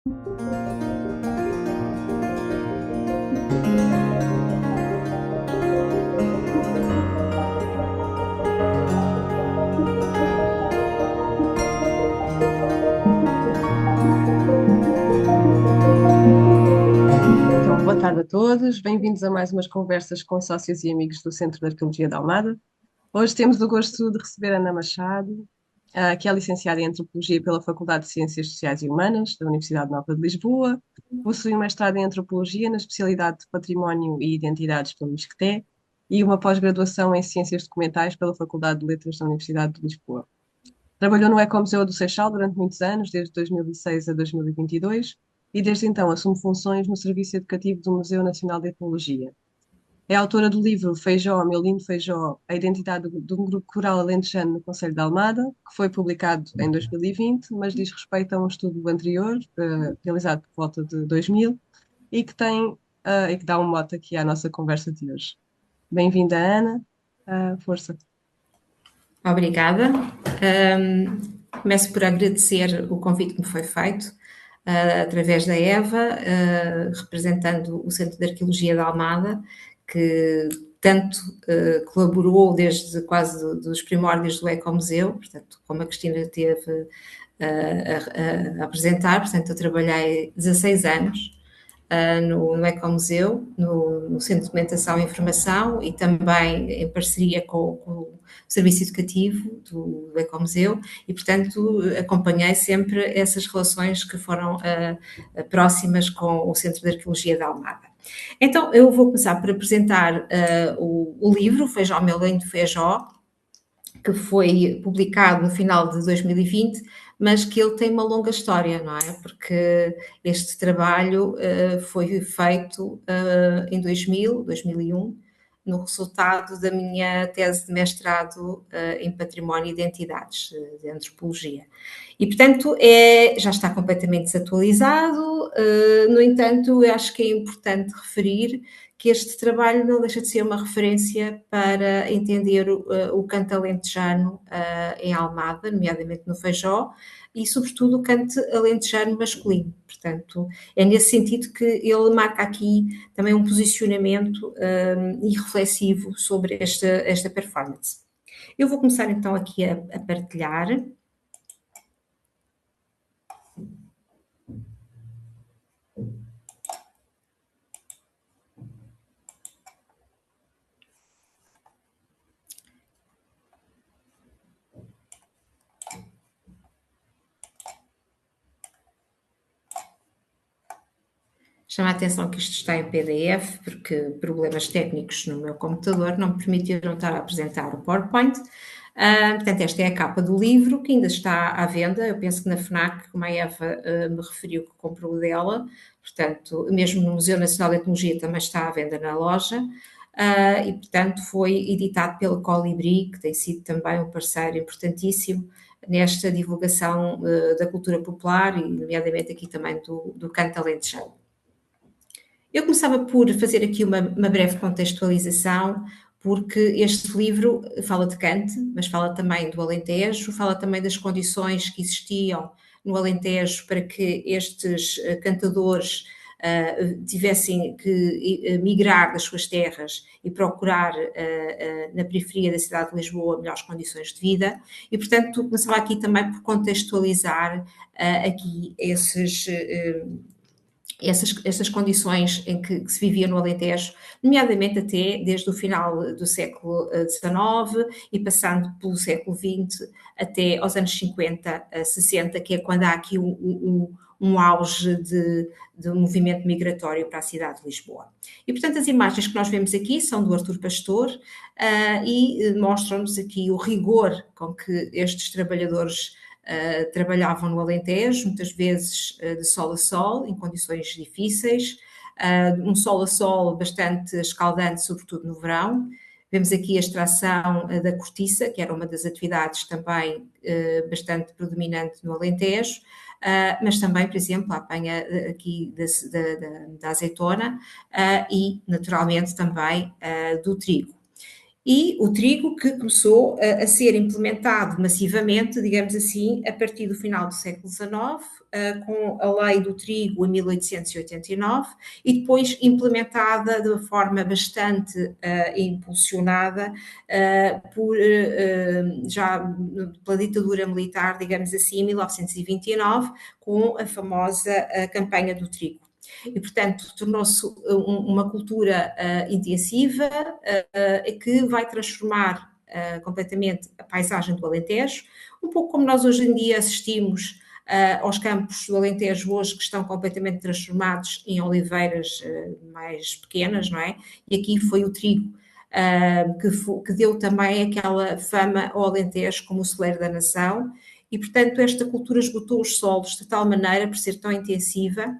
Então, boa tarde a todos, bem-vindos a mais umas conversas com sócios e amigos do Centro de Arqueologia de Almada. Hoje temos o gosto de receber Ana Machado, que é licenciada em Antropologia pela Faculdade de Ciências Sociais e Humanas da Universidade Nova de Lisboa, possui um mestrado em Antropologia na especialidade de Património e Identidades pelo ISCTE e uma pós-graduação em Ciências Documentais pela Faculdade de Letras da Universidade de Lisboa. Trabalhou no Ecomuseu do Seixal durante muitos anos, desde 2006 a 2022, e desde então assume funções no Serviço Educativo do Museu Nacional de Etnologia. É autora do livro Feijó, Meu Lindo Feijó, a identidade de um grupo coral alentejano no Concelho de Almada, que foi publicado em 2020, mas diz respeito a um estudo anterior, realizado por volta de 2000, e que e que dá um mote aqui à nossa conversa de hoje. Bem-vinda, Ana. Força. Obrigada. Começo por agradecer o convite que me foi feito através da Eva, representando o Centro de Arqueologia da Almada, que tanto colaborou desde quase dos primórdios do Ecomuseu, portanto, como a Cristina teve a apresentar, portanto, eu trabalhei 16 anos no Ecomuseu, no Centro de Documentação e Informação e também em parceria com o Serviço Educativo do Ecomuseu e, portanto, acompanhei sempre essas relações que foram próximas com o Centro de Arqueologia da Almada. Então, eu vou começar por apresentar o livro, Feijó, Meu Lindo Feijó, que foi publicado no final de 2020, mas que ele tem uma longa história, não é? Porque este trabalho foi feito em 2001, no resultado da minha tese de mestrado em Património e Identidades de Antropologia. E, portanto, já está completamente desatualizado, no entanto, eu acho que é importante referir que este trabalho não deixa de ser uma referência para entender o canto alentejano em Almada, nomeadamente no Feijó, e sobretudo o canto alentejano masculino. Portanto, é nesse sentido que ele marca aqui também um posicionamento e reflexivo sobre esta performance. Eu vou começar então aqui a partilhar. Chama a atenção que isto está em PDF, porque problemas técnicos no meu computador não me permitiram estar a apresentar o PowerPoint. Portanto, esta é a capa do livro, que ainda está à venda. Eu penso que na FNAC, como a Eva me referiu que comprou dela, portanto, mesmo no Museu Nacional de Etnologia também está à venda na loja. E, portanto, foi editado pela Colibri, que tem sido também um parceiro importantíssimo nesta divulgação da cultura popular e, nomeadamente, aqui também do canto alentejano. Eu começava por fazer aqui uma breve contextualização, porque este livro fala de Kant, mas fala também do Alentejo, fala também das condições que existiam no Alentejo para que estes cantadores tivessem que migrar das suas terras e procurar na periferia da cidade de Lisboa melhores condições de vida e, portanto, começava aqui também por contextualizar aqui essas condições em que se vivia no Alentejo, nomeadamente até desde o final do século XIX e passando pelo século XX até aos anos 50, 60, que é quando há aqui um auge de movimento migratório para a cidade de Lisboa. E, portanto, as imagens que nós vemos aqui são do Artur Pastor e mostram-nos aqui o rigor com que estes trabalhadores trabalhavam no Alentejo, muitas vezes de sol a sol, em condições difíceis, um sol a sol bastante escaldante, sobretudo no verão. Vemos aqui a extração da cortiça, que era uma das atividades também bastante predominante no Alentejo, mas também, por exemplo, a apanha aqui da azeitona e, naturalmente, também do trigo. e o trigo que começou a ser implementado massivamente, digamos assim, a partir do final do século XIX, com a lei do trigo em 1889 e depois implementada de uma forma bastante impulsionada já pela ditadura militar, digamos assim, em 1929, com a famosa campanha do trigo. E, portanto, tornou-se uma cultura intensiva que vai transformar completamente a paisagem do Alentejo, um pouco como nós hoje em dia assistimos aos campos do Alentejo hoje que estão completamente transformados em oliveiras mais pequenas, não é? E aqui foi o trigo que deu também aquela fama ao Alentejo como o celeiro da nação e, portanto, esta cultura esgotou os solos de tal maneira, por ser tão intensiva,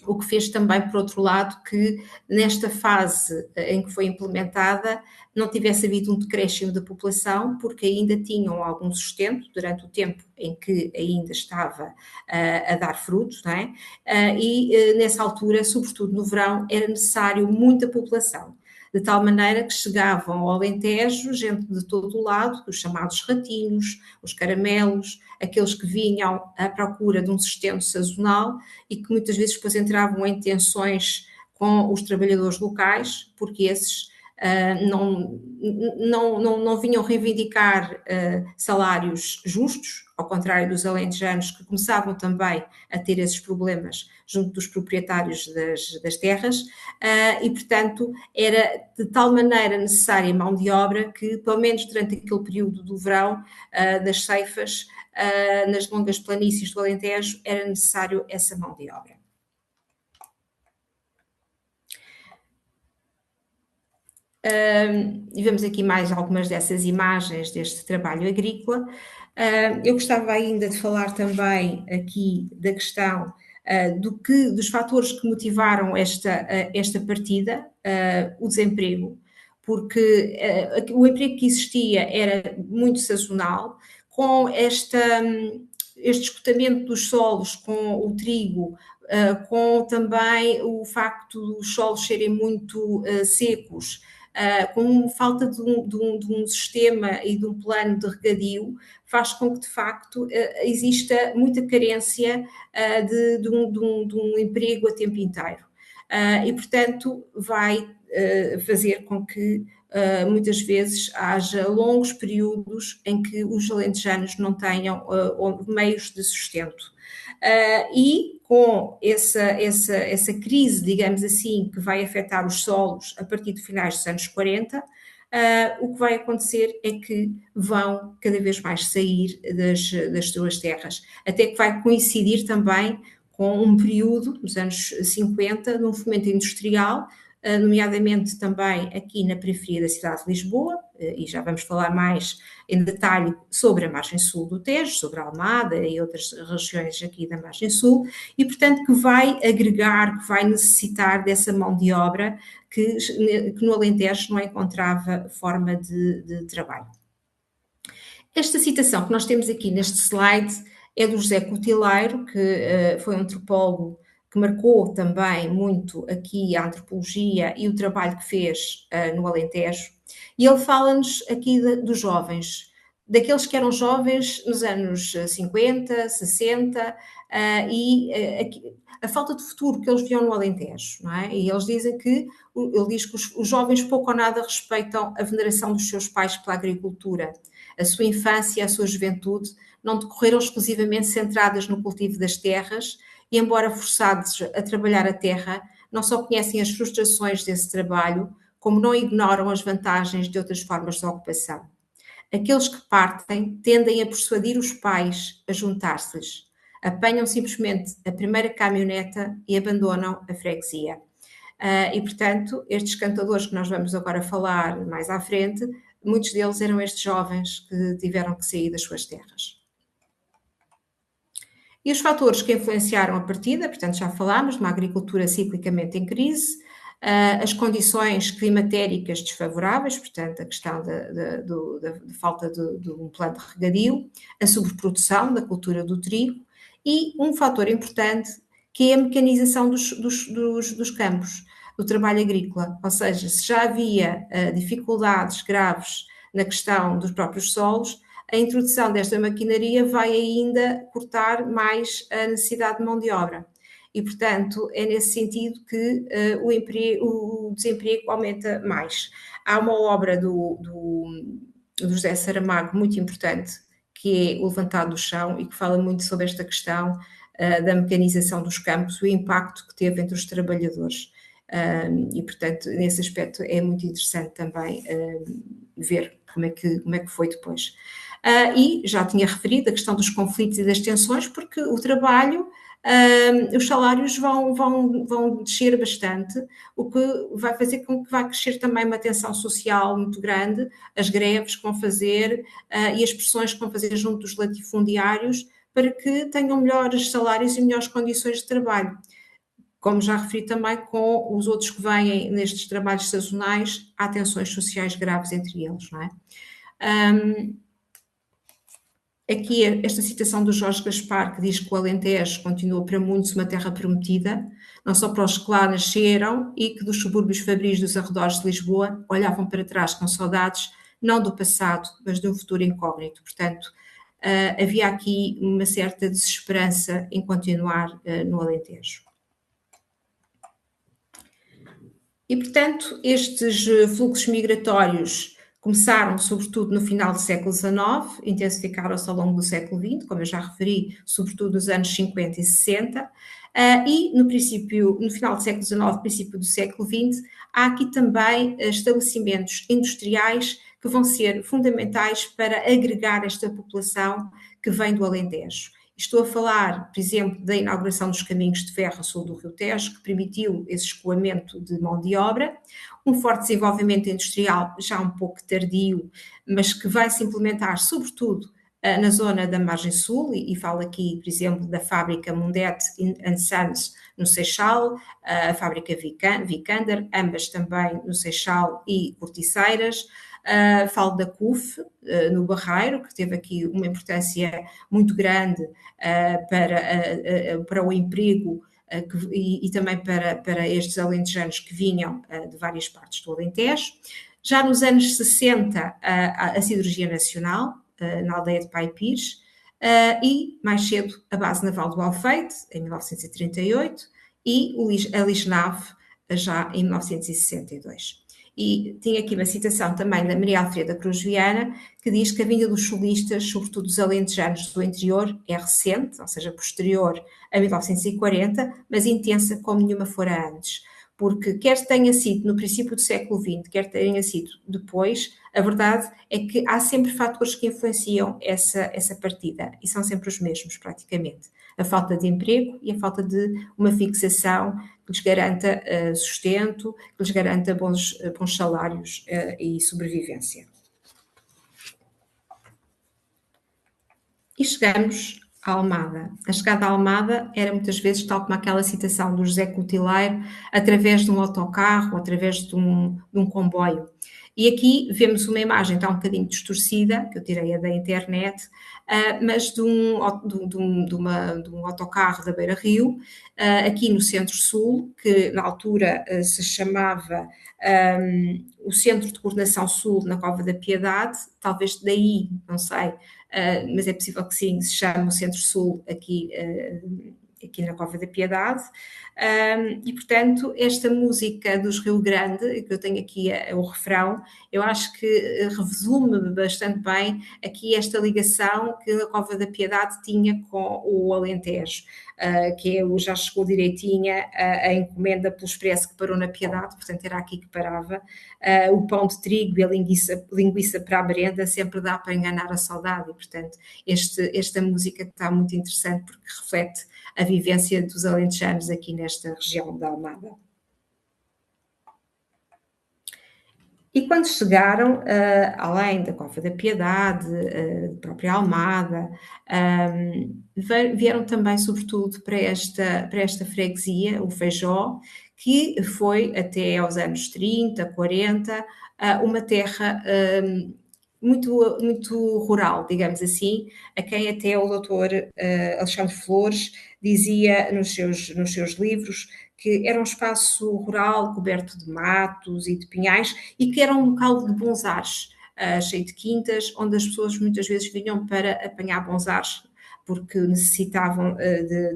o que fez também, por outro lado, que nesta fase em que foi implementada não tivesse havido um decréscimo da população, porque ainda tinham algum sustento durante o tempo em que ainda estava a dar frutos, não é? E nessa altura, sobretudo no verão, era necessário muita população. De tal maneira que chegavam ao Alentejo gente de todo o lado, os chamados ratinhos, os caramelos, aqueles que vinham à procura de um sustento sazonal e que muitas vezes depois entravam em tensões com os trabalhadores locais, porque esses não vinham reivindicar salários justos, ao contrário dos alentejanos que começavam também a ter esses problemas junto dos proprietários das terras e, portanto, era de tal maneira necessária mão de obra que, pelo menos durante aquele período do verão, das ceifas, nas longas planícies do Alentejo, era necessário essa mão de obra. E vemos aqui mais algumas dessas imagens deste trabalho agrícola. Eu gostava ainda de falar também aqui da questão dos fatores que motivaram esta partida, o desemprego, porque o emprego que existia era muito sazonal, com este esgotamento dos solos com o trigo, com também o facto dos solos serem muito secos, com falta de um sistema e de um plano de regadio, faz com que, de facto, exista muita carência de um emprego a tempo inteiro. E, portanto, vai fazer com que muitas vezes haja longos períodos em que os alentejanos não tenham meios de sustento. E com essa crise, digamos assim, que vai afetar os solos a partir de finais dos anos 40, o que vai acontecer é que vão cada vez mais sair das suas terras, até que vai coincidir também com um período, nos anos 50, de um fomento industrial, nomeadamente também aqui na periferia da cidade de Lisboa, e já vamos falar mais em detalhe sobre a margem sul do Tejo, sobre a Almada e outras regiões aqui da margem sul, e portanto que vai agregar, que vai necessitar dessa mão de obra que no Alentejo não encontrava forma de trabalho. Esta citação que nós temos aqui neste slide é do José Cotileiro, que foi um antropólogo que marcou também muito aqui a antropologia e o trabalho que fez no Alentejo. E ele fala-nos aqui dos jovens, daqueles que eram jovens nos anos 50, 60, e a falta de futuro que eles viam no Alentejo, não é? E eles dizem que, ele diz que os jovens pouco ou nada respeitam a veneração dos seus pais pela agricultura. A sua infância e a sua juventude não decorreram exclusivamente centradas no cultivo das terras, e embora forçados a trabalhar a terra, não só conhecem as frustrações desse trabalho, como não ignoram as vantagens de outras formas de ocupação. Aqueles que partem tendem a persuadir os pais a juntar-se-lhes. Apanham simplesmente a primeira caminhoneta e abandonam a freguesia. E, portanto, estes cantadores que nós vamos agora falar mais à frente, muitos deles eram estes jovens que tiveram que sair das suas terras. E os fatores que influenciaram a partida, portanto, já falámos de uma agricultura ciclicamente em crise, as condições climatéricas desfavoráveis, portanto, a questão da falta de um plano de regadio, a sobreprodução da cultura do trigo e um fator importante que é a mecanização dos campos. do trabalho agrícola, ou seja, se já havia dificuldades graves na questão dos próprios solos, a introdução desta maquinaria vai ainda cortar mais a necessidade de mão de obra. E, portanto, é nesse sentido que o desemprego aumenta mais. Há uma obra do José Saramago muito importante, que é o Levantado do Chão, e que fala muito sobre esta questão da mecanização dos campos, o impacto que teve entre os trabalhadores. E, portanto, nesse aspecto é muito interessante também ver como é que foi depois. E já tinha referido a questão dos conflitos e das tensões, porque o trabalho, os salários vão descer bastante, o que vai fazer com que vá crescer também uma tensão social muito grande, as greves que vão fazer e as pressões que vão fazer junto dos latifundiários para que tenham melhores salários e melhores condições de trabalho. Como já referi também com os outros que vêm nestes trabalhos sazonais, há tensões sociais graves entre eles, não é? Aqui esta citação do Jorge Gaspar, que diz que o Alentejo continua para muitos uma terra prometida, não só para os que lá nasceram e que dos subúrbios fabris dos arredores de Lisboa olhavam para trás com saudades, não do passado, mas de um futuro incógnito. Portanto, havia aqui uma certa desesperança em continuar no Alentejo. E, portanto, estes fluxos migratórios começaram, sobretudo, no final do século XIX, intensificaram-se ao longo do século XX, como eu já referi, sobretudo nos anos 50 e 60, e no final do século XIX, princípio do século XX, há aqui também estabelecimentos industriais que vão ser fundamentais para agregar esta população que vem do Alentejo. Estou a falar, por exemplo, da inauguração dos caminhos de ferro a sul do Rio Tejo, que permitiu esse escoamento de mão de obra, um forte desenvolvimento industrial já um pouco tardio, mas que vai se implementar sobretudo na zona da margem sul, e falo aqui, por exemplo, da fábrica Mundet Sons no Seixal, a fábrica Vikander, ambas também no Seixal e Corticeiras. Falo da CUF, no Barreiro, que teve aqui uma importância muito grande para o emprego e também para estes alentejanos que vinham de várias partes do Alentejo. Já nos anos 60, a Siderurgia Nacional, na aldeia de Pai Pires, e mais cedo a Base Naval do Alfeite, em 1938, e a Lisnave, já em 1962. E tinha aqui uma citação também da Maria Alfreda Cruz Viana, que diz que a vinda dos solistas, sobretudo dos alentejanos do interior, é recente, ou seja, posterior a 1940, mas intensa como nenhuma fora antes. Porque quer tenha sido no princípio do século XX, quer tenha sido depois, a verdade é que há sempre fatores que influenciam essa partida, e são sempre os mesmos, praticamente. A falta de emprego e a falta de uma fixação que lhes garanta sustento, que lhes garanta bons salários e sobrevivência. E chegamos à Almada. A chegada à Almada era muitas vezes, tal como aquela citação do José Coutileiro, através de um autocarro, através de um comboio. E aqui vemos uma imagem, está um bocadinho distorcida, que eu tirei da internet, mas de um autocarro da Beira Rio, aqui no Centro-Sul, que na altura se chamava o Centro de Coordenação Sul na Cova da Piedade, talvez daí, não sei, mas é possível que sim, se chame o Centro-Sul aqui na Cova da Piedade, e portanto esta música dos Rio Grande, que eu tenho aqui o refrão, eu acho que resume bastante bem aqui esta ligação que a Cova da Piedade tinha com o Alentejo, que já chegou direitinha a encomenda pelo expresso que parou na Piedade, portanto era aqui que parava. O pão de trigo e a linguiça para a merenda sempre dá para enganar a saudade, e portanto esta música está muito interessante porque reflete a vivência dos alentejanos aqui nesta região da Almada. E quando chegaram, além da Cova da Piedade, da própria Almada, vieram também, sobretudo, para esta freguesia, o Feijó, que foi até aos anos 30, 40, uma terra muito, muito rural, digamos assim, a quem até o doutor Alexandre Flores dizia nos seus livros que era um espaço rural coberto de matos e de pinhais e que era um local de bons ares, cheio de quintas, onde as pessoas muitas vezes vinham para apanhar bons ares, porque necessitavam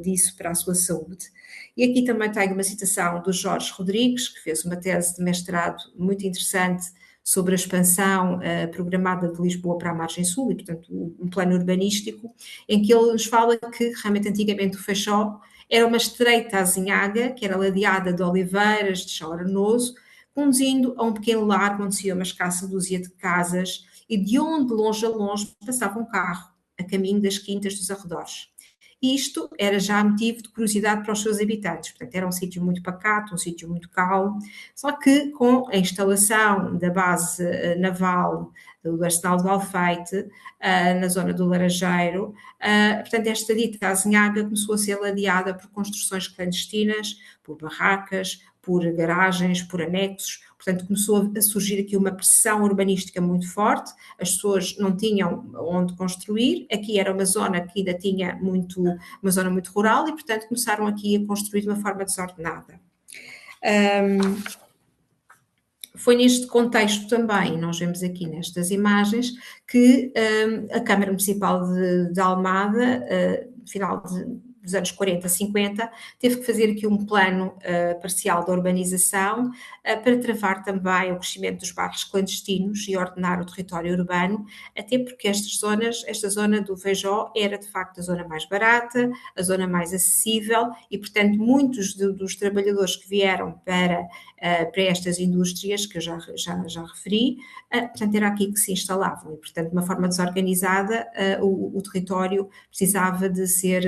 disso para a sua saúde. E aqui também tenho uma citação do Jorge Rodrigues, que fez uma tese de mestrado muito interessante sobre a expansão programada de Lisboa para a margem sul, e portanto um plano urbanístico, em que ele nos fala que realmente antigamente o Feijó era uma estreita azinhaga, que era ladeada de oliveiras, de chão arenoso, conduzindo a um pequeno largo onde se ia uma escassa dúzia de casas e de onde, longe a longe, passava um carro, a caminho das quintas dos arredores. Isto era já motivo de curiosidade para os seus habitantes, portanto era um sítio muito pacato, um sítio muito calmo, só que com a instalação da base naval do Arsenal do Alfeite, na zona do Laranjeiro, portanto esta dita azinhaga começou a ser ladeada por construções clandestinas, por barracas, por garagens, por anexos, portanto começou a surgir aqui uma pressão urbanística muito forte, as pessoas não tinham onde construir, aqui era uma zona que ainda tinha uma zona muito rural e portanto começaram aqui a construir de uma forma desordenada. Foi neste contexto também, nós vemos aqui nestas imagens, que a Câmara Municipal de Almada, final dos anos 40, 50, teve que fazer aqui um plano parcial de urbanização para travar também o crescimento dos bairros clandestinos e ordenar o território urbano, até porque esta zona do Feijó era de facto a zona mais barata, a zona mais acessível e, portanto, muitos dos trabalhadores que vieram para estas indústrias que eu já referi, portanto era aqui que se instalavam e, portanto, de uma forma desorganizada, o território precisava de ser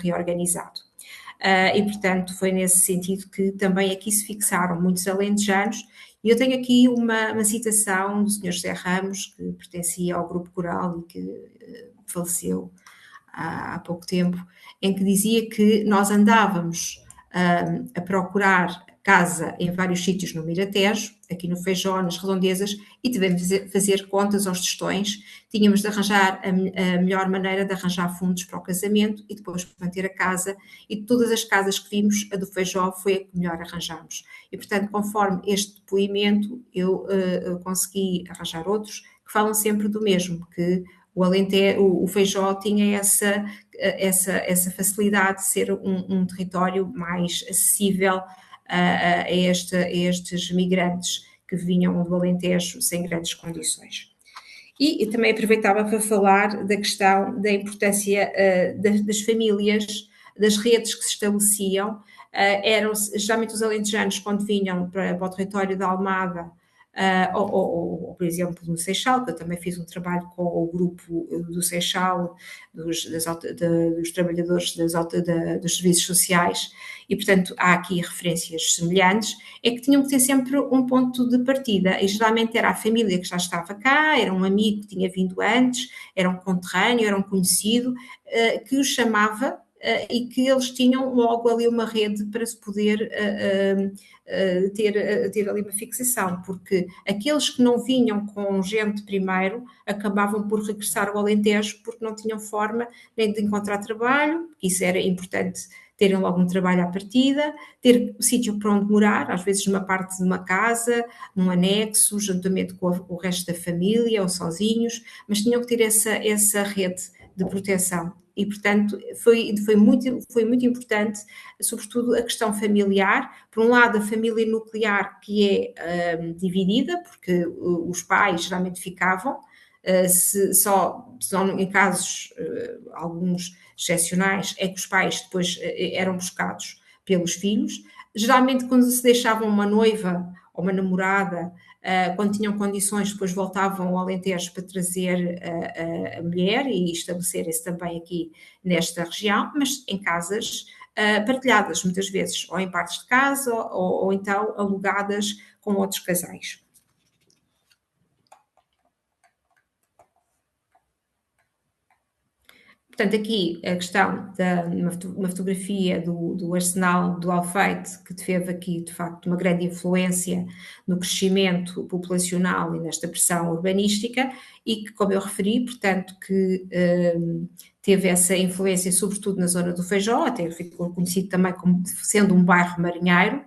reorganizado. E, portanto, foi nesse sentido que também aqui se fixaram muitos alentejanos. E eu tenho aqui uma citação do Sr. José Ramos, que pertencia ao Grupo Coral e que faleceu há pouco tempo, em que dizia que nós andávamos a procurar casa em vários sítios no Miratejo, aqui no Feijó, nas redondezas, e tivemos de fazer contas aos tostões, tínhamos de arranjar a melhor maneira de arranjar fundos para o casamento e depois manter a casa, e de todas as casas que vimos, a do Feijó foi a que melhor arranjámos. E, portanto, conforme este depoimento, eu consegui arranjar outros que falam sempre do mesmo, que o Feijó tinha essa facilidade de ser um território mais acessível a estes migrantes que vinham do Alentejo sem grandes condições. E também aproveitava para falar da questão da importância das famílias, das redes que se estabeleciam. Eram geralmente os alentejanos, quando vinham para o território da Almada, ou, por exemplo, no Seixal, que eu também fiz um trabalho com o grupo do Seixal, dos trabalhadores dos serviços sociais, e, portanto, há aqui referências semelhantes, é que tinham que ter sempre um ponto de partida, e geralmente era a família que já estava cá, era um amigo que tinha vindo antes, era um conterrâneo, era um conhecido, que os chamava, e que eles tinham logo ali uma rede para se poder ter ali uma fixação, porque aqueles que não vinham com gente primeiro acabavam por regressar ao Alentejo porque não tinham forma nem de encontrar trabalho, isso era importante terem logo um trabalho à partida, ter sítio para onde morar, às vezes numa parte de uma casa, num anexo, juntamente com o resto da família ou sozinhos, mas tinham que ter essa rede de proteção. E, portanto, foi muito importante, sobretudo a questão familiar. Por um lado, a família nuclear, que é dividida, porque os pais geralmente ficavam, só em casos, alguns excepcionais, é que os pais depois eram buscados pelos filhos. Geralmente, quando se deixavam uma noiva ou uma namorada, quando tinham condições, depois voltavam ao Alentejo para trazer a mulher e estabelecerem-se também aqui nesta região, mas em casas partilhadas, muitas vezes, ou em partes de casa, ou então alugadas com outros casais. Portanto, aqui a questão de uma fotografia do Arsenal do Alfeite, que teve aqui, de facto, uma grande influência no crescimento populacional e nesta pressão urbanística, e que, como eu referi, portanto, que teve essa influência sobretudo na zona do Feijó, até ficou conhecido também como sendo um bairro marinheiro,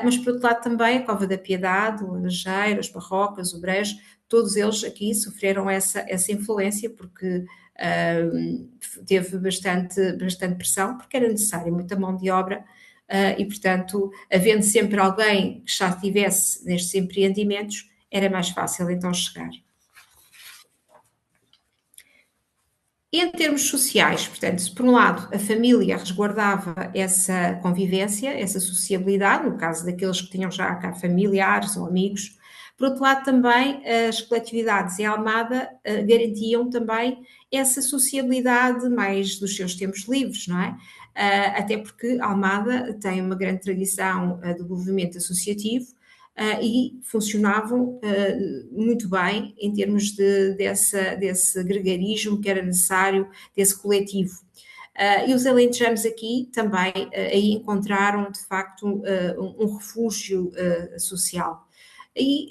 mas por outro lado também a Cova da Piedade, o Laranjeiro, as Barrocas, o Brejo, todos eles aqui sofreram essa influência porque teve bastante pressão, porque era necessária muita mão de obra e, portanto, havendo sempre alguém que já estivesse nestes empreendimentos, era mais fácil então chegar. E em termos sociais, portanto, por um lado, a família resguardava essa convivência, essa sociabilidade, no caso daqueles que tinham já cá familiares ou amigos. Por outro lado, também as coletividades em Almada garantiam também essa sociabilidade mais dos seus tempos livres, não é? Até porque Almada tem uma grande tradição do movimento associativo, e funcionavam muito bem em termos desse gregarismo que era necessário, desse coletivo. E os alentejanos aqui também aí encontraram, de facto, um refúgio social. E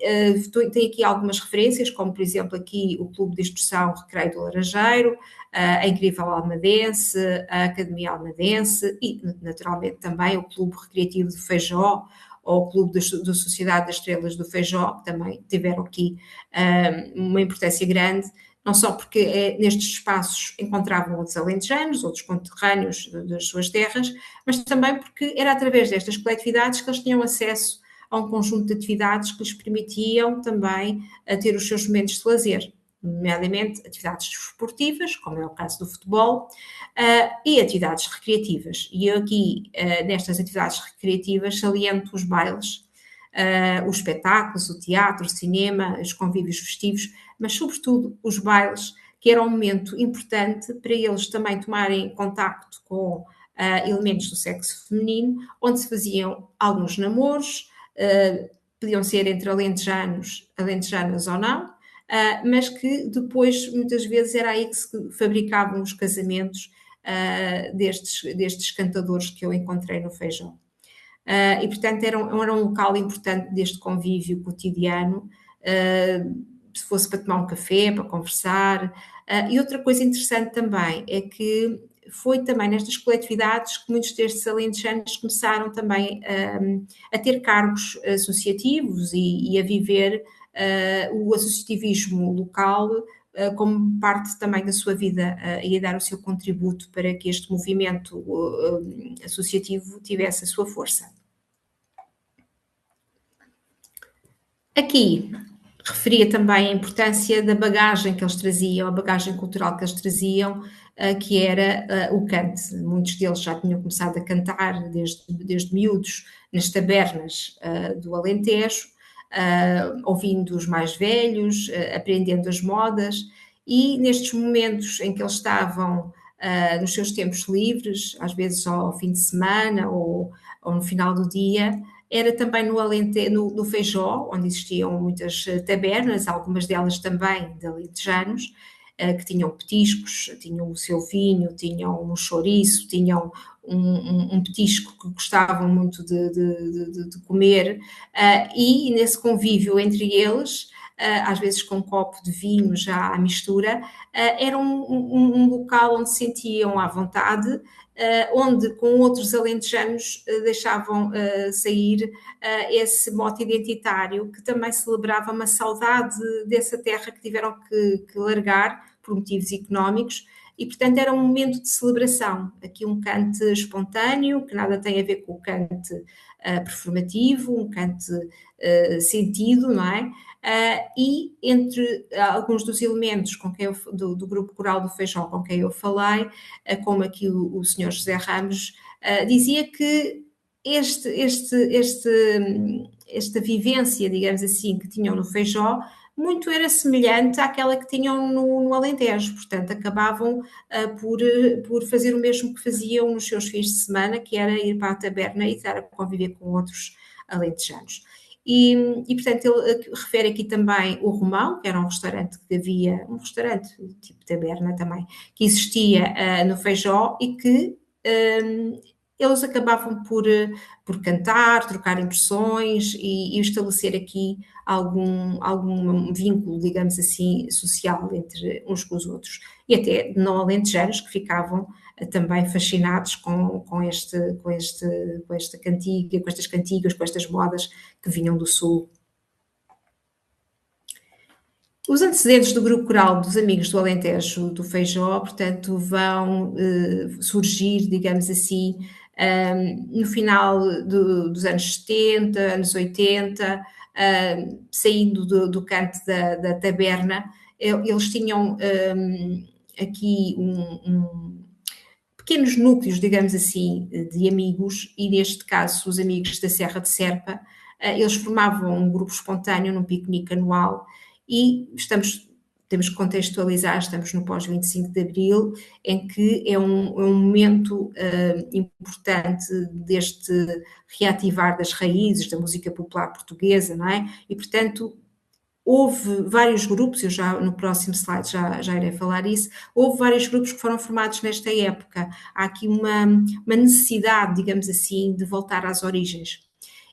tem aqui algumas referências, como por exemplo aqui o Clube de Instrução Recreio do Laranjeiro, a Incrível Almadense, a Academia Almadense e naturalmente também o Clube Recreativo de Feijó, ou o Clube da Sociedade das Estrelas do Feijó, que também tiveram aqui uma importância grande, não só porque nestes espaços encontravam outros alentejanos, outros conterrâneos das suas terras, mas também porque era através destas coletividades que eles tinham acesso a um conjunto de atividades que lhes permitiam também ter os seus momentos de lazer, nomeadamente atividades desportivas, como é o caso do futebol, e atividades recreativas. E eu aqui, nestas atividades recreativas, saliento os bailes, os espetáculos, o teatro, o cinema, os convívios festivos, mas sobretudo os bailes, que era um momento importante para eles também tomarem contacto com elementos do sexo feminino, onde se faziam alguns namoros, podiam ser entre alentejanas ou não, mas que depois, muitas vezes, era aí que se fabricavam os casamentos destes cantadores que eu encontrei no Feijão. E, portanto, era um local importante deste convívio cotidiano, se fosse para tomar um café, para conversar. E outra coisa interessante também é que foi também nestas coletividades que muitos destes alentejanos começaram também a ter cargos associativos e a viver o associativismo local como parte também da sua vida e a dar o seu contributo para que este movimento associativo tivesse a sua força. Aqui referia também a importância da bagagem que eles traziam, a bagagem cultural que eles traziam, que era o cante. Muitos deles já tinham começado a cantar desde miúdos nas tabernas do Alentejo, ouvindo os mais velhos, aprendendo as modas, e nestes momentos em que eles estavam nos seus tempos livres, às vezes só ao fim de semana ou no final do dia, era também no Feijó, onde existiam muitas tabernas, algumas delas também de alentejanos, que tinham petiscos, tinham o seu vinho, tinham um chouriço, tinham um petisco que gostavam muito de comer, e nesse convívio entre eles, às vezes com um copo de vinho já à mistura, era um local onde se sentiam à vontade, onde com outros alentejanos deixavam sair esse mote identitário que também celebrava uma saudade dessa terra que tiveram que largar por motivos económicos e, portanto, era um momento de celebração. Aqui um cante espontâneo, que nada tem a ver com o cante performativo, um cante sentido, não é? E entre alguns dos elementos do grupo coral do Feijó com quem eu falei, como aqui o Sr. José Ramos, dizia que esta vivência, digamos assim, que tinham no Feijó, muito era semelhante àquela que tinham no Alentejo, portanto acabavam por fazer o mesmo que faziam nos seus fins de semana, que era ir para a taberna e estar a conviver com outros alentejanos. E, portanto, ele refere aqui também o Romão, que era um restaurante que havia, um restaurante tipo taberna também, que existia no Feijó e que eles acabavam por cantar, trocar impressões e estabelecer aqui algum vínculo, digamos assim, social entre uns com os outros. E até não alentejanos que ficavam também fascinados com esta cantiga, com estas cantigas, com estas modas que vinham do Sul. Os antecedentes do grupo coral dos Amigos do Alentejo do Feijó, portanto, vão surgir, digamos assim, no final dos anos 70, anos 80, saindo do canto da taberna. Eles tinham aqui pequenos núcleos, digamos assim, de amigos, e neste caso os amigos da Serra de Serpa, eles formavam um grupo espontâneo num piquenique anual e temos que contextualizar, estamos no pós-25 de Abril, em que é um momento importante deste reativar das raízes da música popular portuguesa, não é? E, portanto, houve vários grupos, eu já no próximo slide já irei falar isso, houve vários grupos que foram formados nesta época. Há aqui uma necessidade, digamos assim, de voltar às origens.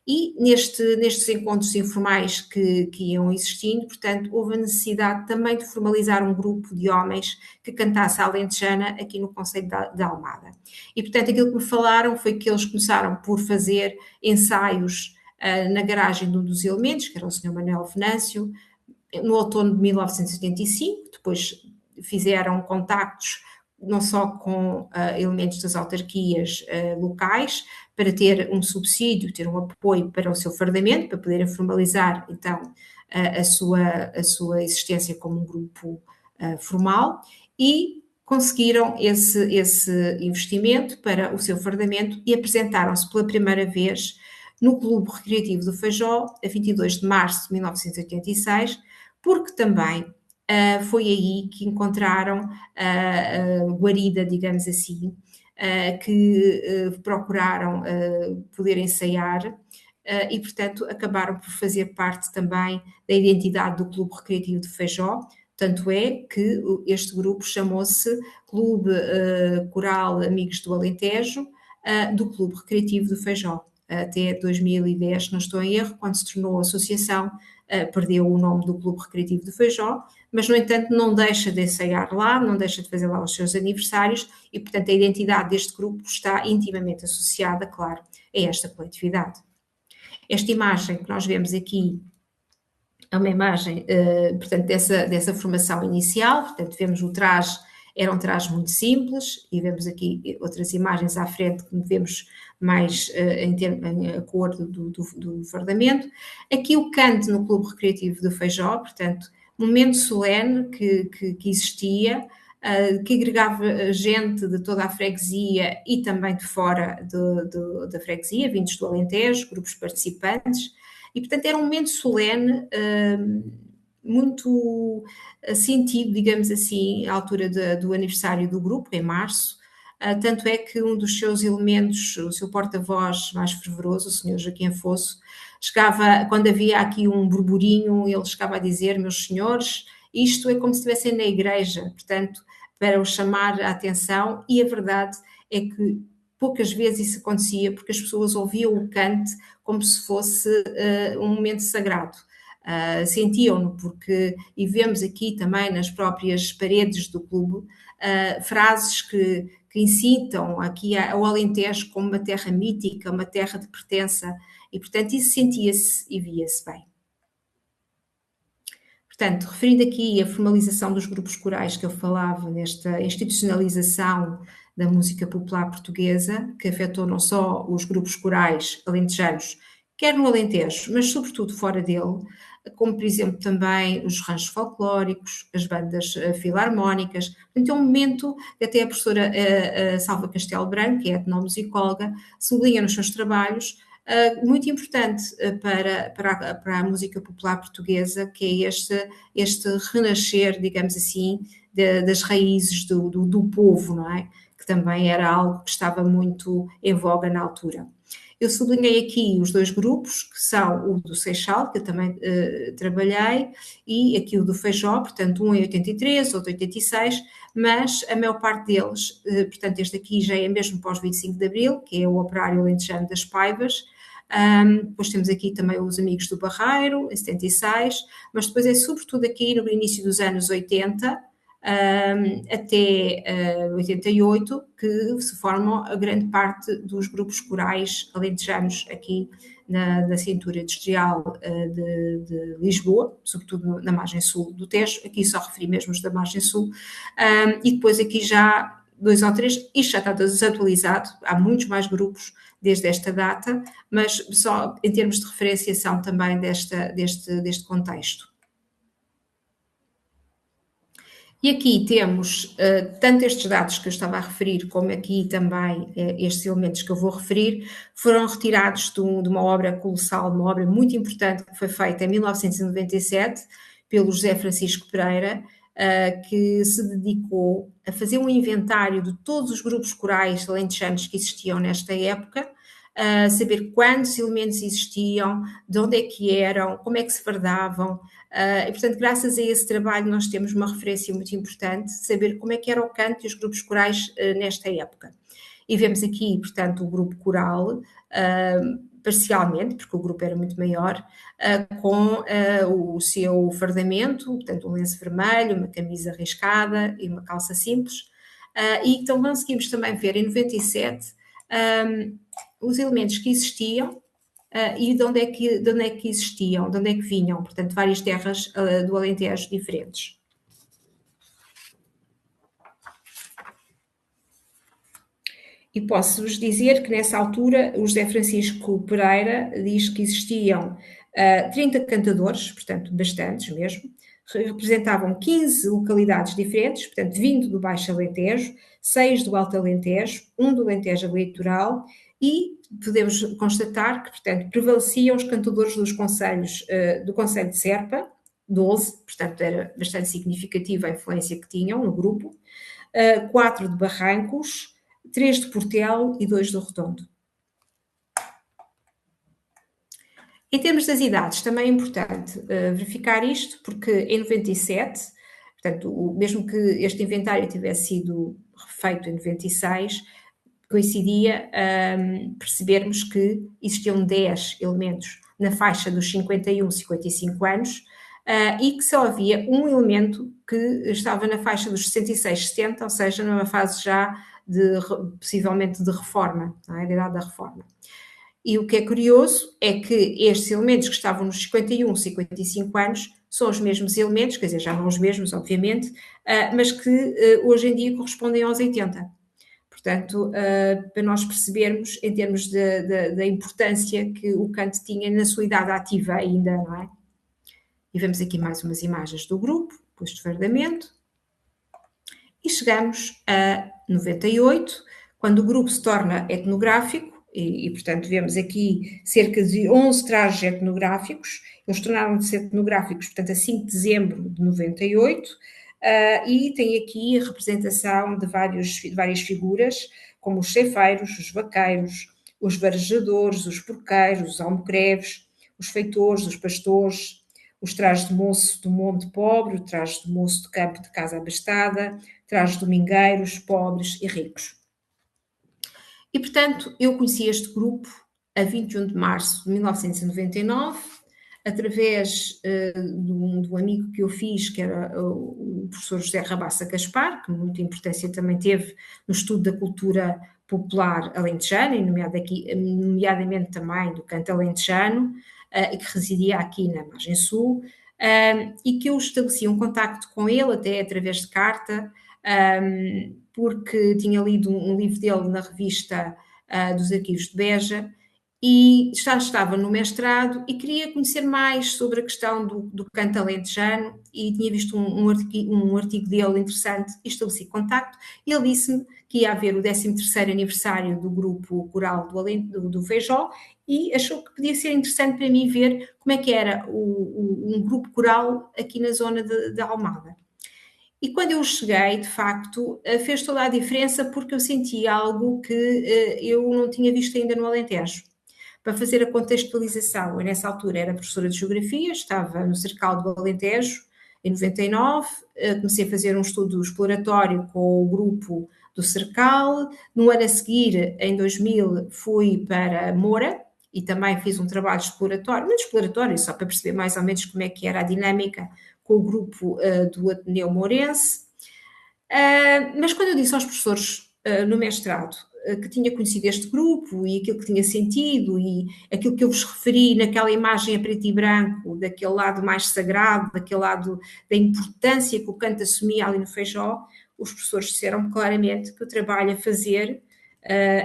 E nestes encontros informais que iam existindo, portanto, houve a necessidade também de formalizar um grupo de homens que cantasse a alentejana aqui no concelho de Almada. E, portanto, aquilo que me falaram foi que eles começaram por fazer ensaios na garagem de um dos elementos, que era o Sr. Manuel Venâncio, no outono de 1985, depois fizeram contactos não só com elementos das autarquias locais, para ter um subsídio, ter um apoio para o seu fardamento, para poderem formalizar, então, a sua existência como um grupo formal, e conseguiram esse investimento para o seu fardamento e apresentaram-se pela primeira vez no Clube Recreativo do Feijó, a 22 de março de 1986, porque também foi aí que encontraram a guarida, digamos assim, que procuraram poder ensaiar e, portanto, acabaram por fazer parte também da identidade do Clube Recreativo de Feijó. Tanto é que este grupo chamou-se Clube Coral Amigos do Alentejo, do Clube Recreativo do Feijó. Até 2010, não estou em erro, quando se tornou associação, perdeu o nome do Clube Recreativo do Feijó, mas, no entanto, não deixa de ensaiar lá, não deixa de fazer lá os seus aniversários e, portanto, a identidade deste grupo está intimamente associada, claro, a esta coletividade. Esta imagem que nós vemos aqui é uma imagem, portanto, dessa formação inicial, portanto, vemos o traje, era um traje muito simples, e vemos aqui outras imagens à frente que vemos mais em acordo do fardamento. Aqui o canto no Clube Recreativo do Feijó, portanto, momento solene que existia, que agregava gente de toda a freguesia e também de fora da freguesia, vindos do Alentejo, grupos participantes, e, portanto, era um momento solene, muito sentido, digamos assim, à altura do aniversário do grupo, em março. Tanto é que um dos seus elementos, o seu porta-voz mais fervoroso, o Sr. Joaquim Afonso, chegava, quando havia aqui um burburinho, ele chegava a dizer: meus senhores, isto é como se estivessem na igreja, portanto, para os chamar a atenção, e a verdade é que poucas vezes isso acontecia, porque as pessoas ouviam o cante como se fosse um momento sagrado. Sentiam-no, porque, e vemos aqui também nas próprias paredes do clube, frases que incitam aqui ao Alentejo como uma terra mítica, uma terra de pertença, e, portanto, isso sentia-se e via-se bem. Portanto, referindo aqui a formalização dos grupos corais que eu falava, nesta institucionalização da música popular portuguesa, que afetou não só os grupos corais alentejanos, quer no Alentejo, mas sobretudo fora dele, como, por exemplo, também os ranchos folclóricos, as bandas filarmónicas. Portanto, é um momento que até a professora Salva Castelo Branco, que é etnomusicóloga, sublinha nos seus trabalhos, muito importante para a música popular portuguesa, que é este renascer, digamos assim, das raízes do povo, não é? Que que também era algo que estava muito em voga na altura. Eu sublinhei aqui os dois grupos, que são o do Seixal, que eu também trabalhei, e aqui o do Feijó, portanto, um em 83, outro em 86, mas a maior parte deles, portanto, este aqui já é mesmo pós 25 de Abril, que é o Operário Alentejano das Paivas. Depois temos aqui também os Amigos do Barreiro, em 76, mas depois é sobretudo aqui no início dos anos 80, até 88, que se formam a grande parte dos grupos corais alentejanos aqui na cintura industrial de Lisboa, sobretudo na margem sul do Tejo, aqui só referi mesmo os da margem sul, e depois aqui já 2 ou 3, isto já está desatualizado, há muitos mais grupos desde esta data, mas só em termos de referenciação também deste contexto. E aqui temos tanto estes dados que eu estava a referir, como aqui também estes elementos que eu vou referir, foram retirados de uma obra colossal, uma obra muito importante que foi feita em 1997 pelo José Francisco Pereira, que se dedicou a fazer um inventário de todos os grupos corais alentejanos que existiam nesta época, saber quantos elementos existiam, de onde é que eram, como é que se fardavam. E, portanto, graças a esse trabalho nós temos uma referência muito importante, saber como é que era o canto e os grupos corais nesta época. E vemos aqui, portanto, o grupo coral, parcialmente, porque o grupo era muito maior, com o seu fardamento, portanto, um lenço vermelho, uma camisa riscada e uma calça simples. E então conseguimos também ver em 97 os elementos que existiam e de onde é que existiam, de onde é que vinham, portanto, várias terras do Alentejo diferentes. E posso-vos dizer que nessa altura o José Francisco Pereira diz que existiam 30 cantadores, portanto, bastantes mesmo, representavam 15 localidades diferentes, portanto, 20 do Baixo Alentejo, 6 do Alto Alentejo, 1 do Alentejo Litoral, e podemos constatar que, portanto, prevaleciam os cantadores dos concelhos, do concelho de Serpa, 12, portanto, era bastante significativa a influência que tinham no grupo, 4 de Barrancos, 3 de Portelo e 2 do Redondo. Em termos das idades, também é importante verificar isto, porque em 97, portanto, mesmo que este inventário tivesse sido feito em 96, coincidia percebermos que existiam 10 elementos na faixa dos 51, 55 anos, e que só havia um elemento que estava na faixa dos 66, 70, ou seja, numa fase já possivelmente de reforma, não é? Da idade da reforma. E o que é curioso é que estes elementos que estavam nos 51, 55 anos são os mesmos elementos, quer dizer, já não os mesmos, obviamente, mas que hoje em dia correspondem aos 80. Portanto, para nós percebermos, em termos da importância que o canto tinha na sua idade ativa ainda, não é? E vemos aqui mais umas imagens do grupo, depois de fardamento. E chegamos a 98, quando o grupo se torna etnográfico, e portanto vemos aqui cerca de 11 trajes etnográficos. Eles tornaram-se etnográficos, portanto, a 5 de dezembro de 98, e tem aqui a representação de várias figuras, como os ceifeiros, os vaqueiros, os varejadores, os porqueiros, os almocreves, os feitores, os pastores, os trajes de moço do monte pobre, o traje de moço do campo de casa abastada, trajes domingueiros, pobres e ricos. E, portanto, eu conheci este grupo a 21 de março de 1999, através de um amigo que eu fiz, que era o professor José Rabassa Gaspar, que muita importância também teve no estudo da cultura popular alentejana, e nomeadamente também do canto alentejano, e que residia aqui na margem sul, e que eu estabeleci um contacto com ele, até através de carta, porque tinha lido um livro dele na revista dos Arquivos de Beja, e já estava no mestrado e queria conhecer mais sobre a questão do canto alentejano, e tinha visto um artigo dele interessante e estabeleci contacto. Ele disse-me que ia haver o 13º aniversário do grupo coral do Feijó, e achou que podia ser interessante para mim ver como é que era um grupo coral aqui na zona de Almada. E quando eu cheguei, de facto, fez toda a diferença porque eu senti algo que eu não tinha visto ainda no Alentejo. Para fazer a contextualização, eu nessa altura era professora de Geografia, estava no Cercal do Alentejo, em 99, comecei a fazer um estudo exploratório com o grupo do Cercal. No ano a seguir, em 2000, fui para Moura e também fiz um trabalho exploratório, muito exploratório, só para perceber mais ou menos como é que era a dinâmica com o grupo do Ateneu Mourense. Mas quando eu disse aos professores no mestrado que tinha conhecido este grupo e aquilo que tinha sentido e aquilo que eu vos referi naquela imagem a preto e branco, daquele lado mais sagrado, daquele lado da importância que o canto assumia ali no Feijó, os professores disseram-me claramente que o trabalho a fazer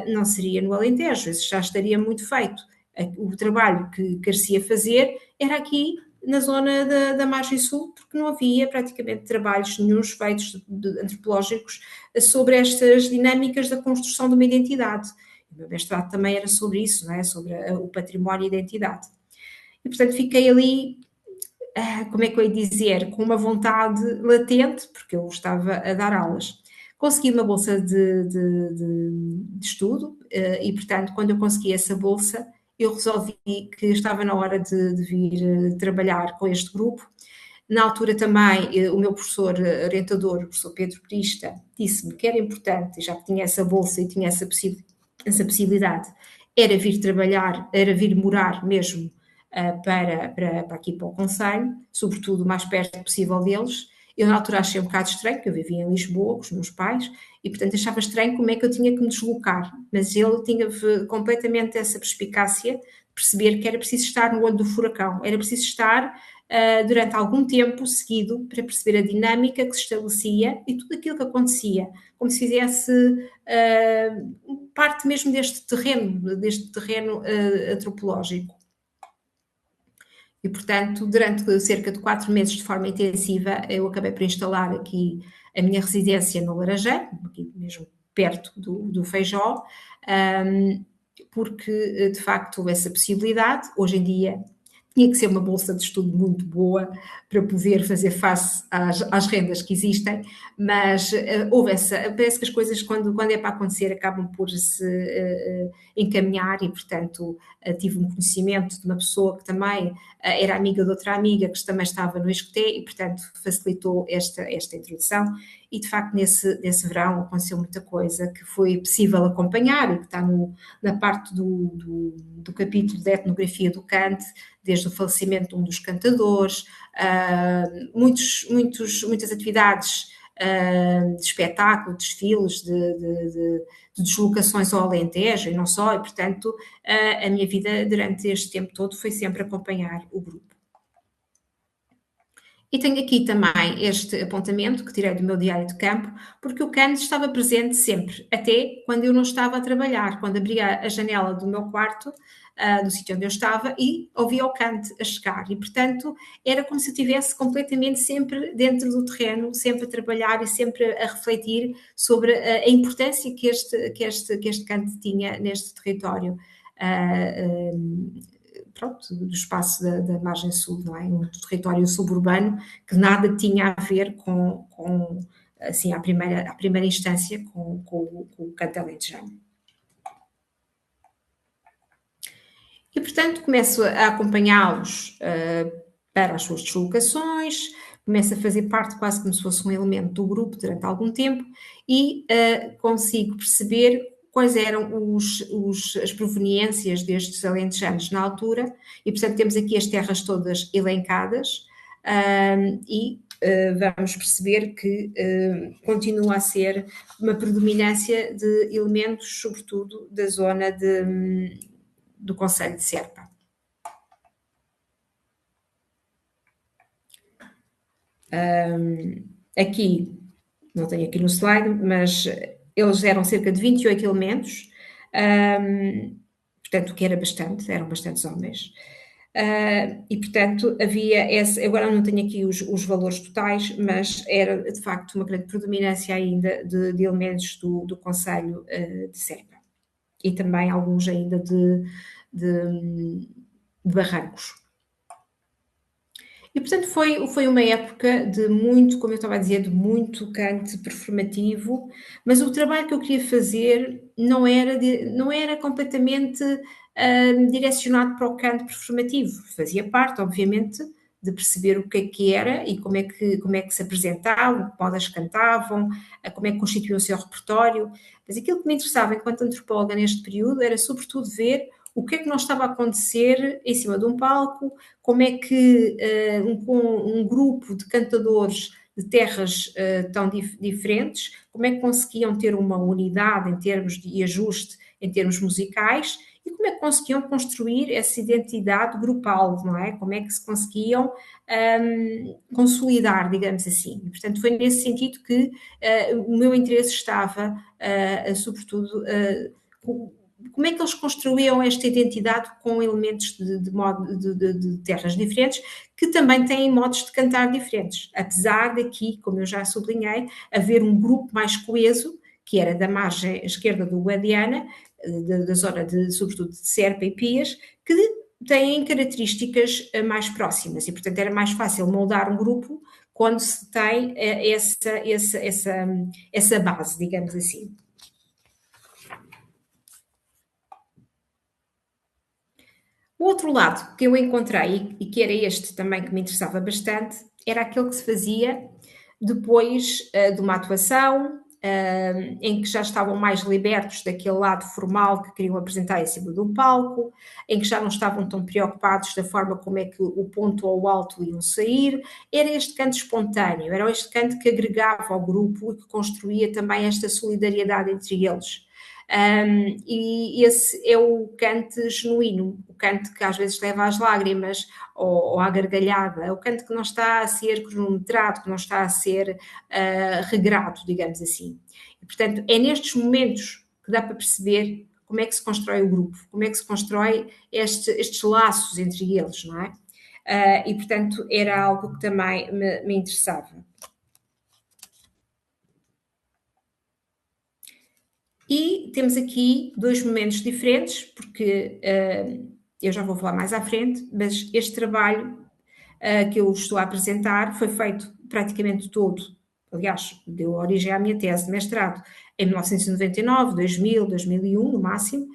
não seria no Alentejo, esse já estaria muito feito. O trabalho que carecia fazer era aqui na zona da margem sul, porque não havia praticamente trabalhos nenhuns feitos antropológicos sobre estas dinâmicas da construção de uma identidade. O meu mestrado também era sobre isso, não é? Sobre o património e a identidade. E, portanto, fiquei ali, como é que eu ia dizer, com uma vontade latente, porque eu estava a dar aulas. Consegui uma bolsa de estudo e, portanto, quando eu consegui essa bolsa, eu resolvi que estava na hora de vir trabalhar com este grupo. Na altura também, o meu professor orientador, o professor Pedro Prista, disse-me que era importante, já que tinha essa bolsa e tinha essa possibilidade, era vir trabalhar, era vir morar mesmo para aqui para o Conselho, sobretudo o mais perto possível deles. Eu na altura achei um bocado estranho, porque eu vivia em Lisboa com os meus pais, e portanto achava estranho como é que eu tinha que me deslocar, mas ele tinha completamente essa perspicácia, perceber que era preciso estar no olho do furacão, era preciso estar durante algum tempo seguido para perceber a dinâmica que se estabelecia e tudo aquilo que acontecia, como se fizesse parte mesmo deste terreno antropológico. E, portanto, durante cerca de 4 meses de forma intensiva, eu acabei por instalar aqui a minha residência no Laranjeiro, aqui mesmo perto do Feijó, porque, de facto, houve essa possibilidade. Hoje em dia, tinha que ser uma bolsa de estudo muito boa para poder fazer face às rendas que existem, mas houve essa, parece que as coisas quando é para acontecer acabam por se encaminhar e portanto tive um conhecimento de uma pessoa que também era amiga de outra amiga que também estava no ISCTE e portanto facilitou esta introdução e de facto nesse verão aconteceu muita coisa que foi possível acompanhar e que está na parte do capítulo de etnografia do Kant, desde o falecimento de um dos cantadores, muitas atividades de espetáculo, desfiles, de deslocações ao Alentejo e não só, e portanto a minha vida durante este tempo todo foi sempre acompanhar o grupo. E tenho aqui também este apontamento que tirei do meu diário de campo, porque o Kant estava presente sempre, até quando eu não estava a trabalhar, quando abria a janela do meu quarto, do sítio onde eu estava, e ouvia o Kant a chegar. E, portanto, era como se eu estivesse completamente sempre dentro do terreno, sempre a trabalhar e sempre a refletir sobre a importância que este Kant tinha neste território. Pronto, do espaço da margem sul, não é? Um território suburbano que nada tinha a ver com assim, à primeira instância, com o canto alentejano. E, portanto, começo a acompanhá-los para as suas deslocações, começo a fazer parte quase como se fosse um elemento do grupo durante algum tempo e consigo perceber quais eram as proveniências destes alentejanos na altura e, portanto, temos aqui as terras todas elencadas e vamos perceber que continua a ser uma predominância de elementos, sobretudo da zona do Conselho de Serpa. Aqui, não tenho aqui no slide, mas eles eram cerca de 28 elementos, portanto, o que era bastante, eram bastantes homens. E, portanto, havia agora não tenho aqui os valores totais, mas era, de facto, uma grande predominância ainda de elementos do Conselho de Serpa. E também alguns ainda de Barrancos. E, portanto, foi uma época de muito, como eu estava a dizer, de muito cante performativo, mas o trabalho que eu queria fazer não era completamente direcionado para o canto performativo. Fazia parte, obviamente, de perceber o que era e como é que se apresentavam, que modas cantavam, como é que constituíam o seu repertório. Mas aquilo que me interessava enquanto antropóloga neste período era, sobretudo, ver o que é que não estava a acontecer em cima de um palco, como é que um grupo de cantadores de terras tão diferentes, como é que conseguiam ter uma unidade em termos de ajuste, em termos musicais, e como é que conseguiam construir essa identidade grupal, não é? Como é que se conseguiam consolidar, digamos assim. E, portanto, foi nesse sentido que o meu interesse estava, sobretudo, como é que eles construíam esta identidade com elementos de terras diferentes, que também têm modos de cantar diferentes, apesar daqui, como eu já sublinhei, haver um grupo mais coeso, que era da margem esquerda do Guadiana, da zona sobretudo de Serpa e Pias, que têm características mais próximas e, portanto, era mais fácil moldar um grupo quando se tem essa base, digamos assim. O outro lado que eu encontrei, e que era este também que me interessava bastante, era aquele que se fazia depois de uma atuação, em que já estavam mais libertos daquele lado formal que queriam apresentar em cima de um palco, em que já não estavam tão preocupados da forma como é que o ponto ou o alto iam sair. Era este canto espontâneo, era este canto que agregava ao grupo e que construía também esta solidariedade entre eles. E esse é o cante genuíno, o cante que às vezes leva às lágrimas ou à gargalhada, é o canto que não está a ser cronometrado, que não está a ser regrado, digamos assim. E, portanto, é nestes momentos que dá para perceber como é que se constrói o grupo, como é que se constrói estes laços entre eles, não é? E, portanto, era algo que também me interessava. E temos aqui dois momentos diferentes, porque eu já vou falar mais à frente, mas este trabalho que eu estou a apresentar foi feito praticamente todo, aliás, deu origem à minha tese de mestrado em 1999, 2000, 2001 no máximo,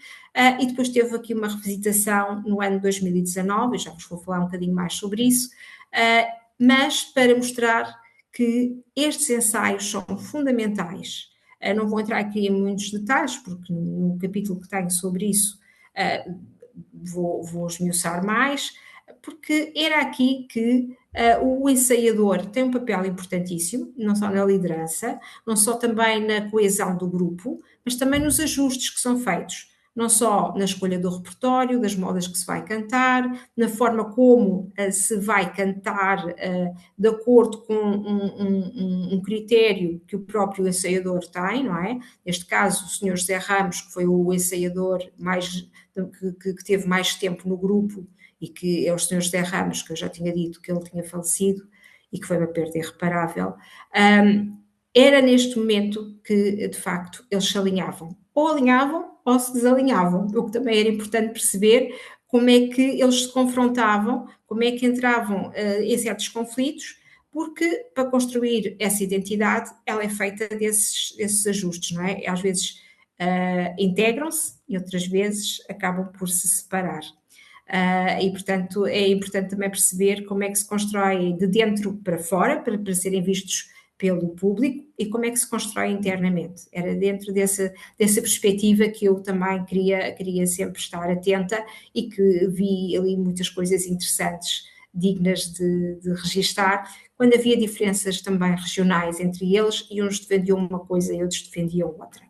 e depois teve aqui uma revisitação no ano 2019, eu já vos vou falar um bocadinho mais sobre isso, mas para mostrar que estes ensaios são fundamentais. Não vou entrar aqui em muitos detalhes, porque no capítulo que tenho sobre isso vou esmiuçar mais, porque era aqui que o ensaiador tem um papel importantíssimo, não só na liderança, não só também na coesão do grupo, mas também nos ajustes que são feitos, não só na escolha do repertório, das modas que se vai cantar, na forma como se vai cantar de acordo com um critério que o próprio ensaiador tem, não é? Neste caso, o Sr. José Ramos, que foi o ensaiador que teve mais tempo no grupo, e que é o Sr. José Ramos, que eu já tinha dito que ele tinha falecido e que foi uma perda irreparável, era neste momento que, de facto, eles se alinhavam. Ou alinhavam ou se desalinhavam, o que também era importante perceber como é que eles se confrontavam, como é que entravam em certos conflitos, porque para construir essa identidade ela é feita desses ajustes, não é? Às vezes integram-se e outras vezes acabam por se separar. E, portanto, é importante também perceber como é que se constrói de dentro para fora, para serem vistos pelo público, e como é que se constrói internamente. Era dentro dessa perspectiva que eu também queria sempre estar atenta e que vi ali muitas coisas interessantes, dignas de registar, quando havia diferenças também regionais entre eles e uns defendiam uma coisa e outros defendiam outra.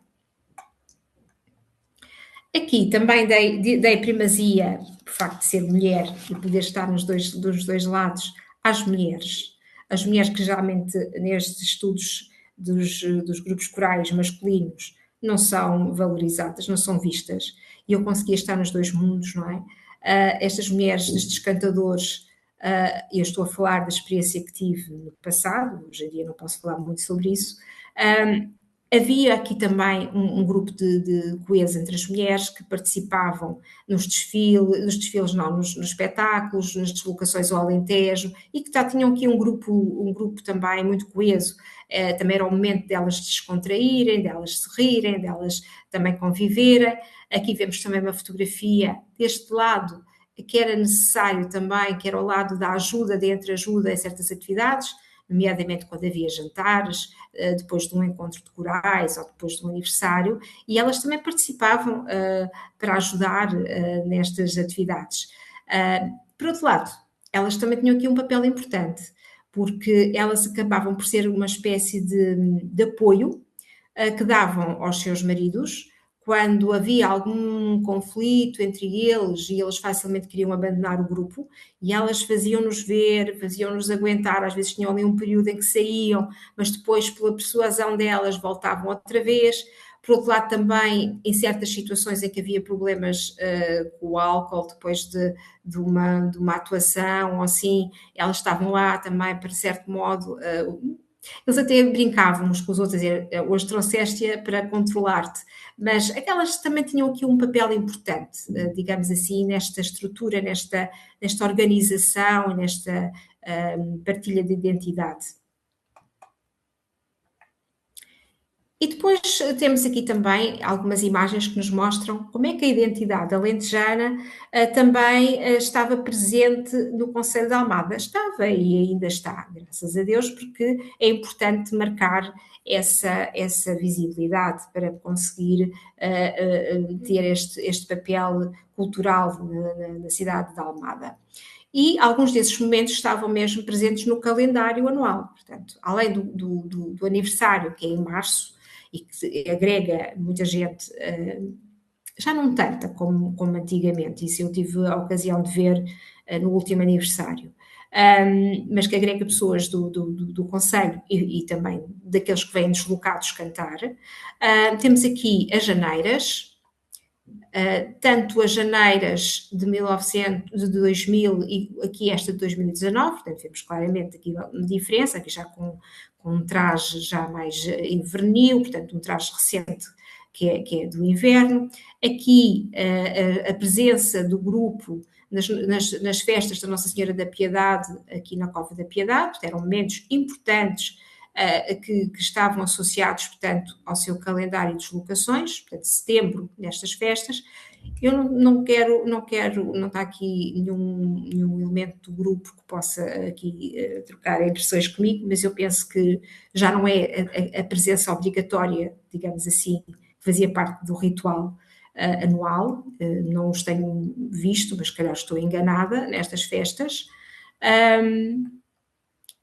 Aqui também dei primazia, por facto de ser mulher e poder estar dos dois lados, às mulheres. As mulheres que geralmente nestes estudos dos grupos corais masculinos não são valorizadas, não são vistas. E eu conseguia estar nos dois mundos, não é? Estas mulheres, estes cantadores, eu estou a falar da experiência que tive no passado, hoje em dia não posso falar muito sobre isso, Havia aqui também um grupo de coeso entre as mulheres que participavam nos desfiles não, nos espetáculos, nas deslocações ao Alentejo, e que já tinham aqui um grupo também muito coeso. Também era o momento delas descontraírem, delas se rirem, delas também conviverem. Aqui vemos também uma fotografia deste lado, que era necessário também, que era ao lado da ajuda, de entreajuda em certas atividades, nomeadamente quando havia jantares, depois de um encontro de corais ou depois de um aniversário, e elas também participavam para ajudar nestas atividades. Por outro lado, elas também tinham aqui um papel importante, porque elas acabavam por ser uma espécie de apoio que davam aos seus maridos quando havia algum conflito entre eles e eles facilmente queriam abandonar o grupo, e elas faziam-nos ver, faziam-nos aguentar, às vezes tinham ali um período em que saíam, mas depois pela persuasão delas voltavam outra vez. Por outro lado também, em certas situações em que havia problemas com o álcool, depois de uma atuação ou assim, elas estavam lá também para, certo modo, eles até brincavam uns com os outros, a dizer, hoje trouxeste-a para controlar-te, mas aquelas também tinham aqui um papel importante, digamos assim, nesta estrutura, nesta organização, nesta partilha de identidade. E depois temos aqui também algumas imagens que nos mostram como é que a identidade alentejana também estava presente no Conselho de Almada. Estava e ainda está, graças a Deus, porque é importante marcar essa visibilidade para conseguir ter este papel cultural na cidade de Almada. E alguns desses momentos estavam mesmo presentes no calendário anual. Portanto, além do aniversário, que é em março, e que agrega muita gente, já não tanta como antigamente, isso eu tive a ocasião de ver no último aniversário, mas que agrega pessoas do concelho e também daqueles que vêm deslocados cantar. Temos aqui as janeiras, tanto as janeiras de 2000 e aqui esta de 2019, portanto vemos claramente aqui uma diferença, aqui já com um traje já mais invernil, portanto um traje recente que é do inverno. Aqui a presença do grupo nas festas da Nossa Senhora da Piedade, aqui na Cova da Piedade, portanto, eram momentos importantes que estavam associados, portanto, ao seu calendário de deslocações, portanto, setembro, nestas festas. Eu não está aqui nenhum elemento do grupo que possa aqui trocar impressões comigo, mas eu penso que já não é a presença obrigatória, digamos assim, que fazia parte do ritual anual, não os tenho visto, mas se calhar estou enganada nestas festas.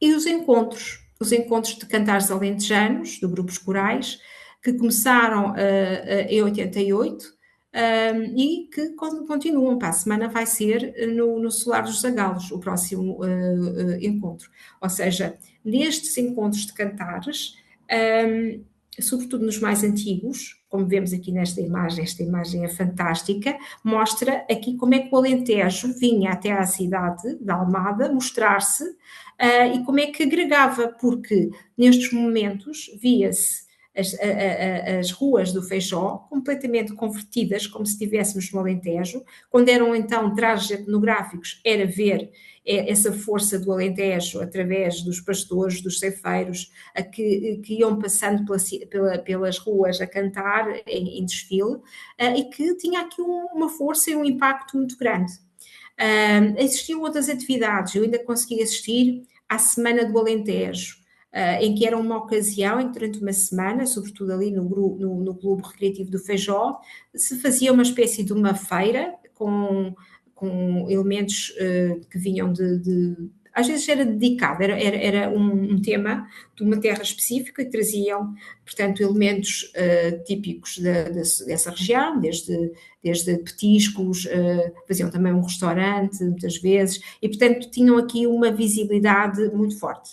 E os encontros de cantares alentejanos, de grupos corais, que começaram em 88 e que continuam. Para a semana vai ser no Solar dos Zagalos, o próximo encontro. Ou seja, nestes encontros de cantares, sobretudo nos mais antigos, como vemos aqui nesta imagem, esta imagem é fantástica, mostra aqui como é que o Alentejo vinha até à cidade de Almada mostrar-se e como é que agregava, porque nestes momentos via-se as ruas do Feijó completamente convertidas, como se estivéssemos no Alentejo. Quando eram então trajes etnográficos, era ver essa força do Alentejo através dos pastores, dos ceifeiros, que iam passando pelas ruas a cantar em desfile, e que tinha aqui uma força e um impacto muito grande. Existiam outras atividades, eu ainda consegui assistir à Semana do Alentejo, em que era uma ocasião em que durante uma semana, sobretudo ali no Clube Recreativo do Feijó, se fazia uma espécie de uma feira com elementos que vinham às vezes era dedicado, era um tema de uma terra específica e traziam, portanto, elementos típicos dessa região, desde petiscos, faziam também um restaurante, muitas vezes, e, portanto, tinham aqui uma visibilidade muito forte.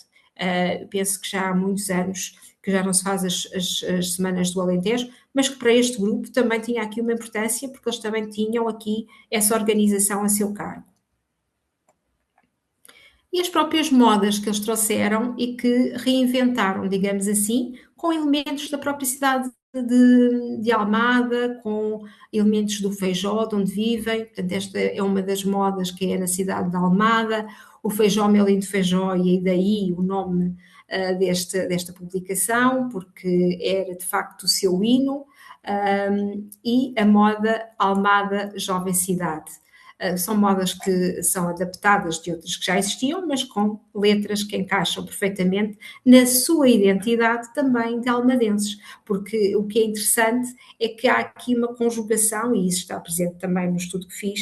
Penso que já há muitos anos que já não se faz as Semanas do Alentejo, mas que para este grupo também tinha aqui uma importância, porque eles também tinham aqui essa organização a seu cargo. E as próprias modas que eles trouxeram e que reinventaram, digamos assim, com elementos da própria cidade de Almada, com elementos do feijó, de onde vivem. Portanto, esta é uma das modas que é na cidade de Almada, o feijó, meu lindo feijó, e daí o nome desta publicação, porque era de facto o seu hino, e a moda Almada Jovem Cidade. São modas que são adaptadas de outras que já existiam, mas com letras que encaixam perfeitamente na sua identidade também de almadenses, porque o que é interessante é que há aqui uma conjugação, e isso está presente também no estudo que fiz,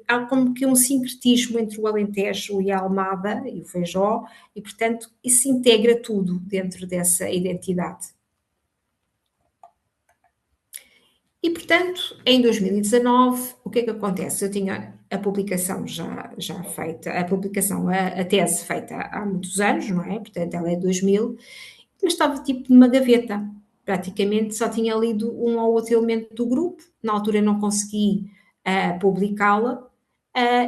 há como que um sincretismo entre o Alentejo e a Almada e o Feijó, e portanto isso integra tudo dentro dessa identidade. E, portanto, em 2019, o que é que acontece? Eu tinha a publicação já feita, a tese feita há muitos anos, não é? Portanto, ela é de 2000, mas estava tipo numa gaveta. Praticamente só tinha lido um ou outro elemento do grupo, na altura não consegui publicá-la,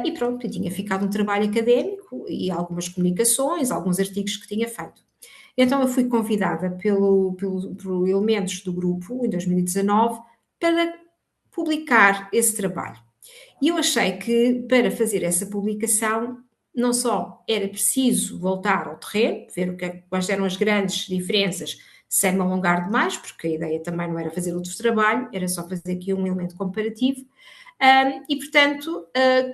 e pronto, eu tinha ficado um trabalho académico e algumas comunicações, alguns artigos que tinha feito. Então eu fui convidada por elementos do grupo, em 2019, para publicar esse trabalho. E eu achei que para fazer essa publicação não só era preciso voltar ao terreno, ver quais eram as grandes diferenças, sem me alongar demais, porque a ideia também não era fazer outro trabalho, era só fazer aqui um elemento comparativo, e portanto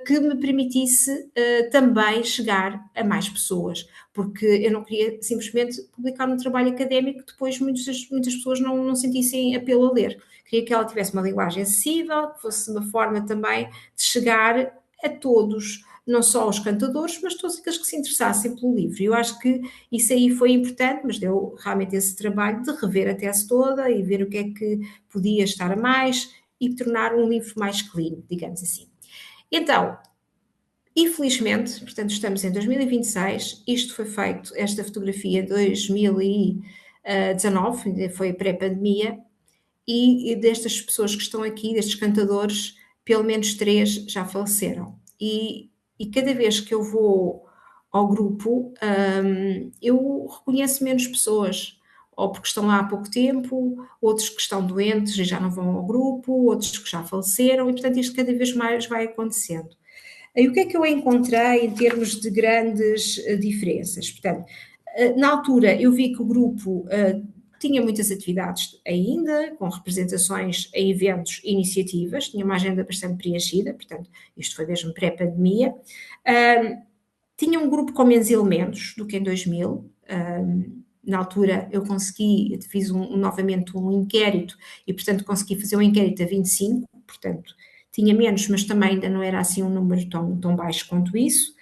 que me permitisse também chegar a mais pessoas, porque eu não queria simplesmente publicar um trabalho académico que depois muitas pessoas não sentissem apelo a ler. Queria que ela tivesse uma linguagem acessível, que fosse uma forma também de chegar a todos, não só aos cantadores, mas todos aqueles que se interessassem pelo livro. Eu acho que isso aí foi importante, mas deu realmente esse trabalho de rever a tese toda e ver o que é que podia estar a mais e tornar um livro mais clean, digamos assim. Então, infelizmente, portanto, estamos em 2026, isto foi feito, esta fotografia em 2019, foi pré-pandemia, e destas pessoas que estão aqui, destes cantadores, pelo menos 3 já faleceram. E cada vez que eu vou ao grupo, eu reconheço menos pessoas, ou porque estão lá há pouco tempo, outros que estão doentes e já não vão ao grupo, outros que já faleceram, e portanto isto cada vez mais vai acontecendo. E o que é que eu encontrei em termos de grandes diferenças? Portanto, na altura eu vi que o grupo tinha muitas atividades ainda, com representações em eventos e iniciativas, tinha uma agenda bastante preenchida, portanto, isto foi mesmo pré-pandemia. Tinha um grupo com menos elementos do que em 2000. Na altura eu fiz novamente um inquérito e, portanto, consegui fazer um inquérito a 25, portanto, tinha menos, mas também ainda não era assim um número tão baixo quanto isso.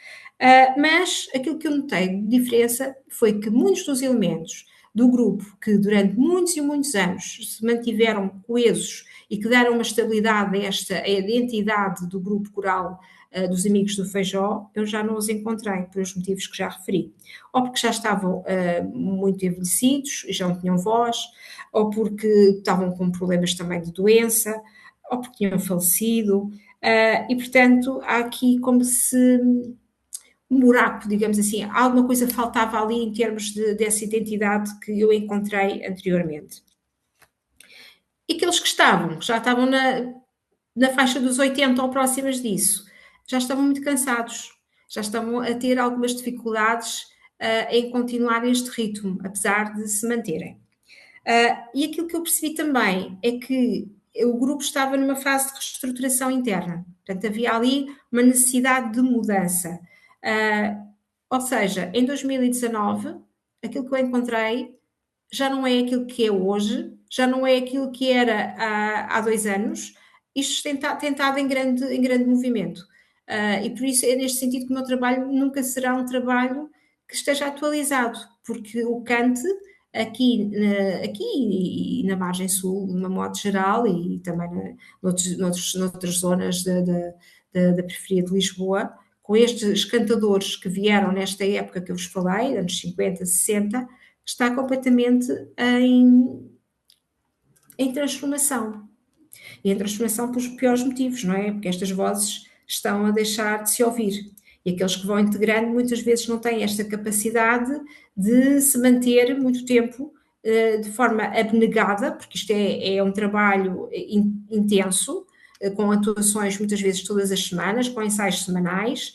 Mas aquilo que eu notei de diferença foi que muitos dos elementos do grupo que durante muitos e muitos anos se mantiveram coesos e que deram uma estabilidade a identidade do grupo coral dos Amigos do Feijó, eu já não os encontrei, pelos motivos que já referi. Ou porque já estavam muito envelhecidos e já não tinham voz, ou porque estavam com problemas também de doença, ou porque tinham falecido, e portanto há aqui como se um buraco, digamos assim, alguma coisa faltava ali em termos dessa identidade que eu encontrei anteriormente. E aqueles que já estavam na faixa dos 80 ou próximas disso, já estavam muito cansados, já estavam a ter algumas dificuldades em continuar este ritmo, apesar de se manterem. E aquilo que eu percebi também é que o grupo estava numa fase de reestruturação interna, portanto havia ali uma necessidade de mudança. Ou seja, em 2019, aquilo que eu encontrei já não é aquilo que é hoje, já não é aquilo que era há 2 anos, isto tentado em grande movimento. E por isso é neste sentido que o meu trabalho nunca será um trabalho que esteja atualizado, porque o cante aqui e na margem sul, de uma modo geral, e também noutras zonas da periferia de Lisboa, com estes cantadores que vieram nesta época que eu vos falei, anos 50, 60, está completamente em transformação. E em transformação pelos piores motivos, não é? Porque estas vozes estão a deixar de se ouvir. E aqueles que vão integrando muitas vezes não têm esta capacidade de se manter muito tempo de forma abnegada, porque isto é um trabalho intenso, com atuações muitas vezes todas as semanas, com ensaios semanais,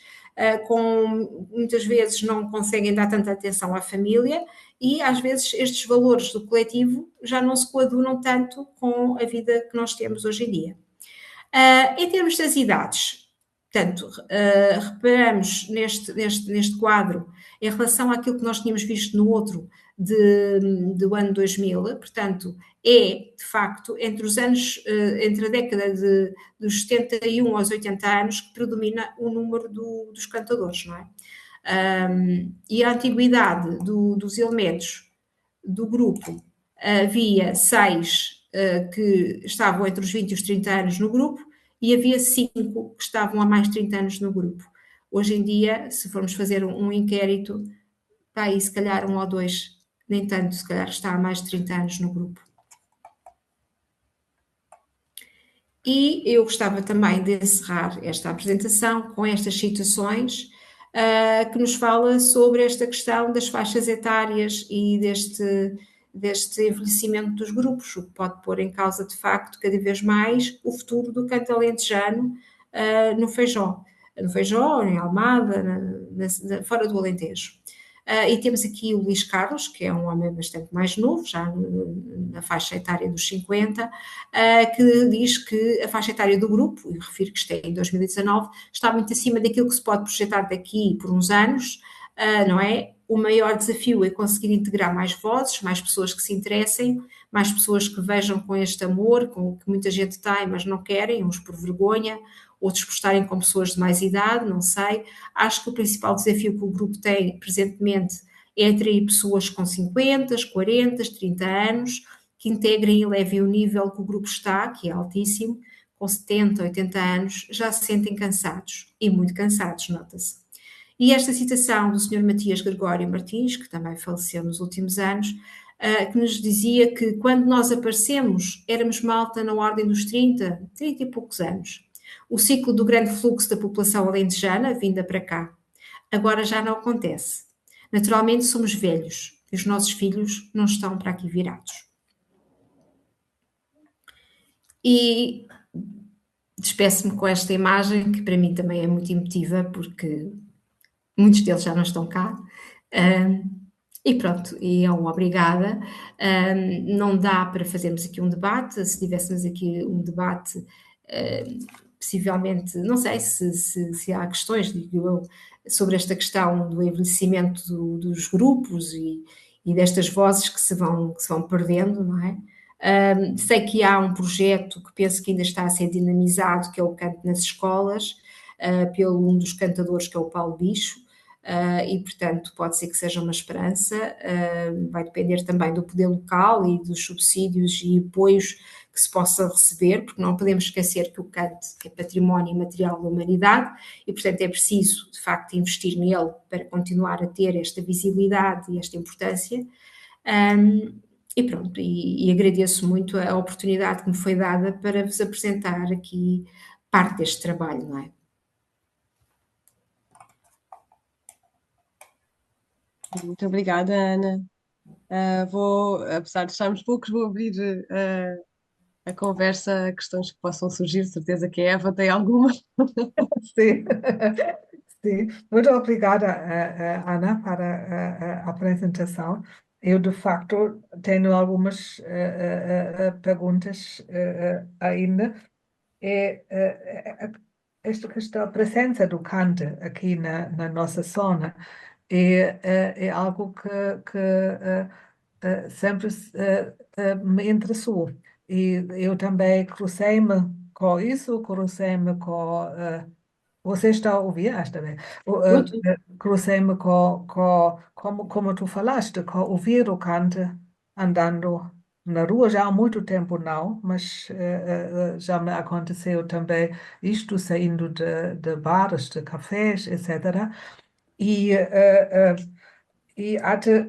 muitas vezes não conseguem dar tanta atenção à família e às vezes estes valores do coletivo já não se coadunam tanto com a vida que nós temos hoje em dia. Em termos das idades, portanto, reparamos neste quadro, em relação àquilo que nós tínhamos visto no outro do ano 2000, portanto, é, de facto, entre a década dos 71 aos 80 anos que predomina o número dos cantadores, não é? E a antiguidade dos elementos do grupo, havia 6 que estavam entre os 20 e os 30 anos no grupo e havia 5 que estavam há mais de 30 anos no grupo. Hoje em dia, se formos fazer um inquérito, está aí se calhar 1 ou 2, nem tanto, se calhar está há mais de 30 anos no grupo. E eu gostava também de encerrar esta apresentação com estas situações que nos fala sobre esta questão das faixas etárias e deste envelhecimento dos grupos, o que pode pôr em causa, de facto, cada vez mais o futuro do canto alentejano no Feijó, em Almada, fora do Alentejo. E temos aqui o Luís Carlos, que é um homem bastante mais novo, já na faixa etária dos 50, que diz que a faixa etária do grupo, e refiro que isto é em 2019, está muito acima daquilo que se pode projetar daqui por uns anos, não é? O maior desafio é conseguir integrar mais vozes, mais pessoas que se interessem, mais pessoas que vejam com este amor, com que muita gente tem, mas não querem, uns por vergonha, outros por estarem com pessoas de mais idade, não sei. Acho que o principal desafio que o grupo tem presentemente é atrair pessoas com 50, 40, 30 anos, que integrem e levem o nível que o grupo está, que é altíssimo, com 70, 80 anos, já se sentem cansados, e muito cansados, nota-se. E esta citação do Sr. Matias Gregório Martins, que também faleceu nos últimos anos, que nos dizia que quando nós aparecemos éramos malta na ordem dos 30, 30 e poucos anos. O ciclo do grande fluxo da população alentejana vinda para cá. Agora já não acontece. Naturalmente somos velhos e os nossos filhos não estão para aqui virados. E despeço-me com esta imagem, que para mim também é muito emotiva, porque muitos deles já não estão cá. E pronto, e é um obrigada. Não dá para fazermos aqui um debate, se tivéssemos aqui um debate, possivelmente, não sei se há questões, digo eu, sobre esta questão do envelhecimento dos grupos e destas vozes que se vão perdendo, não é? Sei que há um projeto que penso que ainda está a ser dinamizado, que é o Canto nas Escolas, pelo um dos cantadores, que é o Paulo Bicho, e portanto pode ser que seja uma esperança, vai depender também do poder local e dos subsídios e apoios que se possa receber, porque não podemos esquecer que o canto é património imaterial da humanidade e portanto é preciso de facto investir nele para continuar a ter esta visibilidade e esta importância. E pronto, e agradeço muito a oportunidade que me foi dada para vos apresentar aqui parte deste trabalho, não é? Muito obrigada, Ana. Apesar de estarmos poucos, vou abrir a conversa a questões que possam surgir. Certeza que a Eva tem alguma. Sim, sim. Muito obrigada, Ana, para a apresentação. Eu, de facto, tenho algumas perguntas ainda. Esta questão, a presença do canto aqui na nossa zona é algo que sempre me interessou. E eu também cruzei-me com isso, cruzei-me com. Você está a ouvir? Está bem. Tudo. Cruzei-me como tu falaste, com ouvir o canto andando na rua, já há muito tempo não, mas já me aconteceu também isto, saindo de bares, de cafés, etc. E, e até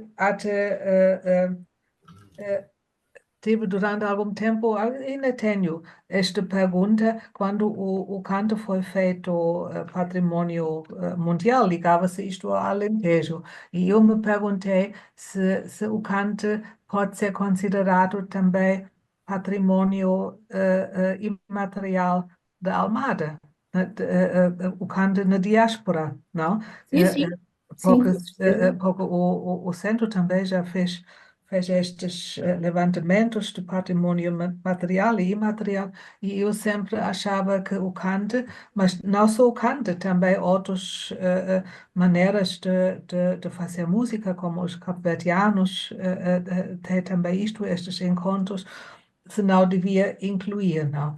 tive durante algum tempo, ainda tenho esta pergunta, quando o canto foi feito patrimônio mundial, ligava-se isto ao Alentejo, e eu me perguntei se o canto pode ser considerado também patrimônio imaterial da Almada, o canto na diáspora, não? Sim, Eh, sim, eh, sim, porque, com certeza. porque o centro também já fez estes levantamentos de patrimônio material e imaterial, e eu sempre achava que o cante, mas não só o cante, também outras maneiras de fazer música, como os cabo-verdianos têm também isto, estes encontros, se não devia incluir, não?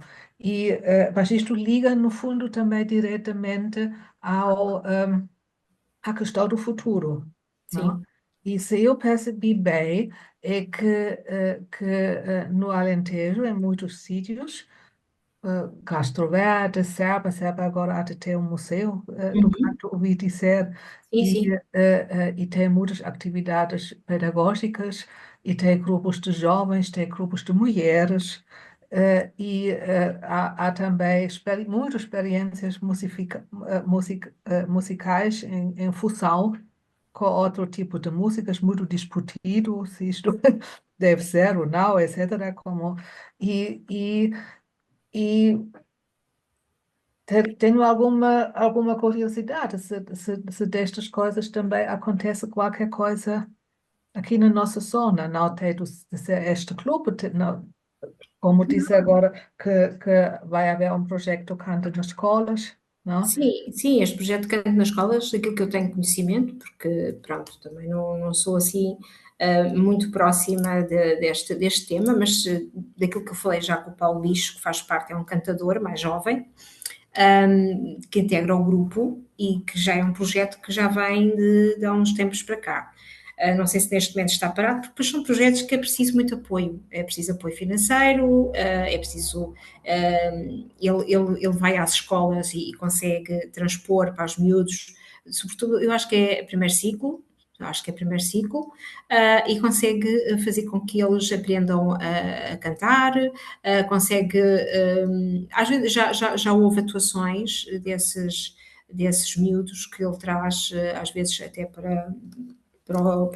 Mas isto liga, no fundo, também diretamente à questão do futuro, não? Sim, E se eu percebi bem, é que no Alentejo, em muitos sítios, Castro Verde, Serpa agora até tem um museu do uhum. canto, ouvi dizer, Sim, e, sim, e tem muitas atividades pedagógicas, e tem grupos de jovens, tem grupos de mulheres, há também muitas experiências musicais em fusão com outro tipo de músicas, muito discutido se isto deve ser ou não, etc. E, e, e tenho alguma curiosidade se destas coisas também acontece qualquer coisa aqui na nossa zona. Não tem de ser este clube, não, como disse agora, que vai haver um projeto Canto nas escolas, não? sim, sim, este projeto de canto nas escolas, daquilo que eu tenho conhecimento, porque, pronto, também não sou assim muito próxima deste tema, mas daquilo que eu falei já com o Paulo Lixo, que faz parte, é um cantador mais jovem, que integra o grupo e que já é um projeto que já vem de há uns tempos para cá. Não sei se neste momento está parado, porque depois são projetos que é preciso muito apoio. É preciso apoio financeiro, é preciso. Ele vai às escolas e consegue transpor para os miúdos, sobretudo, eu acho que é primeiro ciclo, e consegue fazer com que eles aprendam a cantar, consegue, às vezes já houve atuações desses miúdos que ele traz, às vezes até para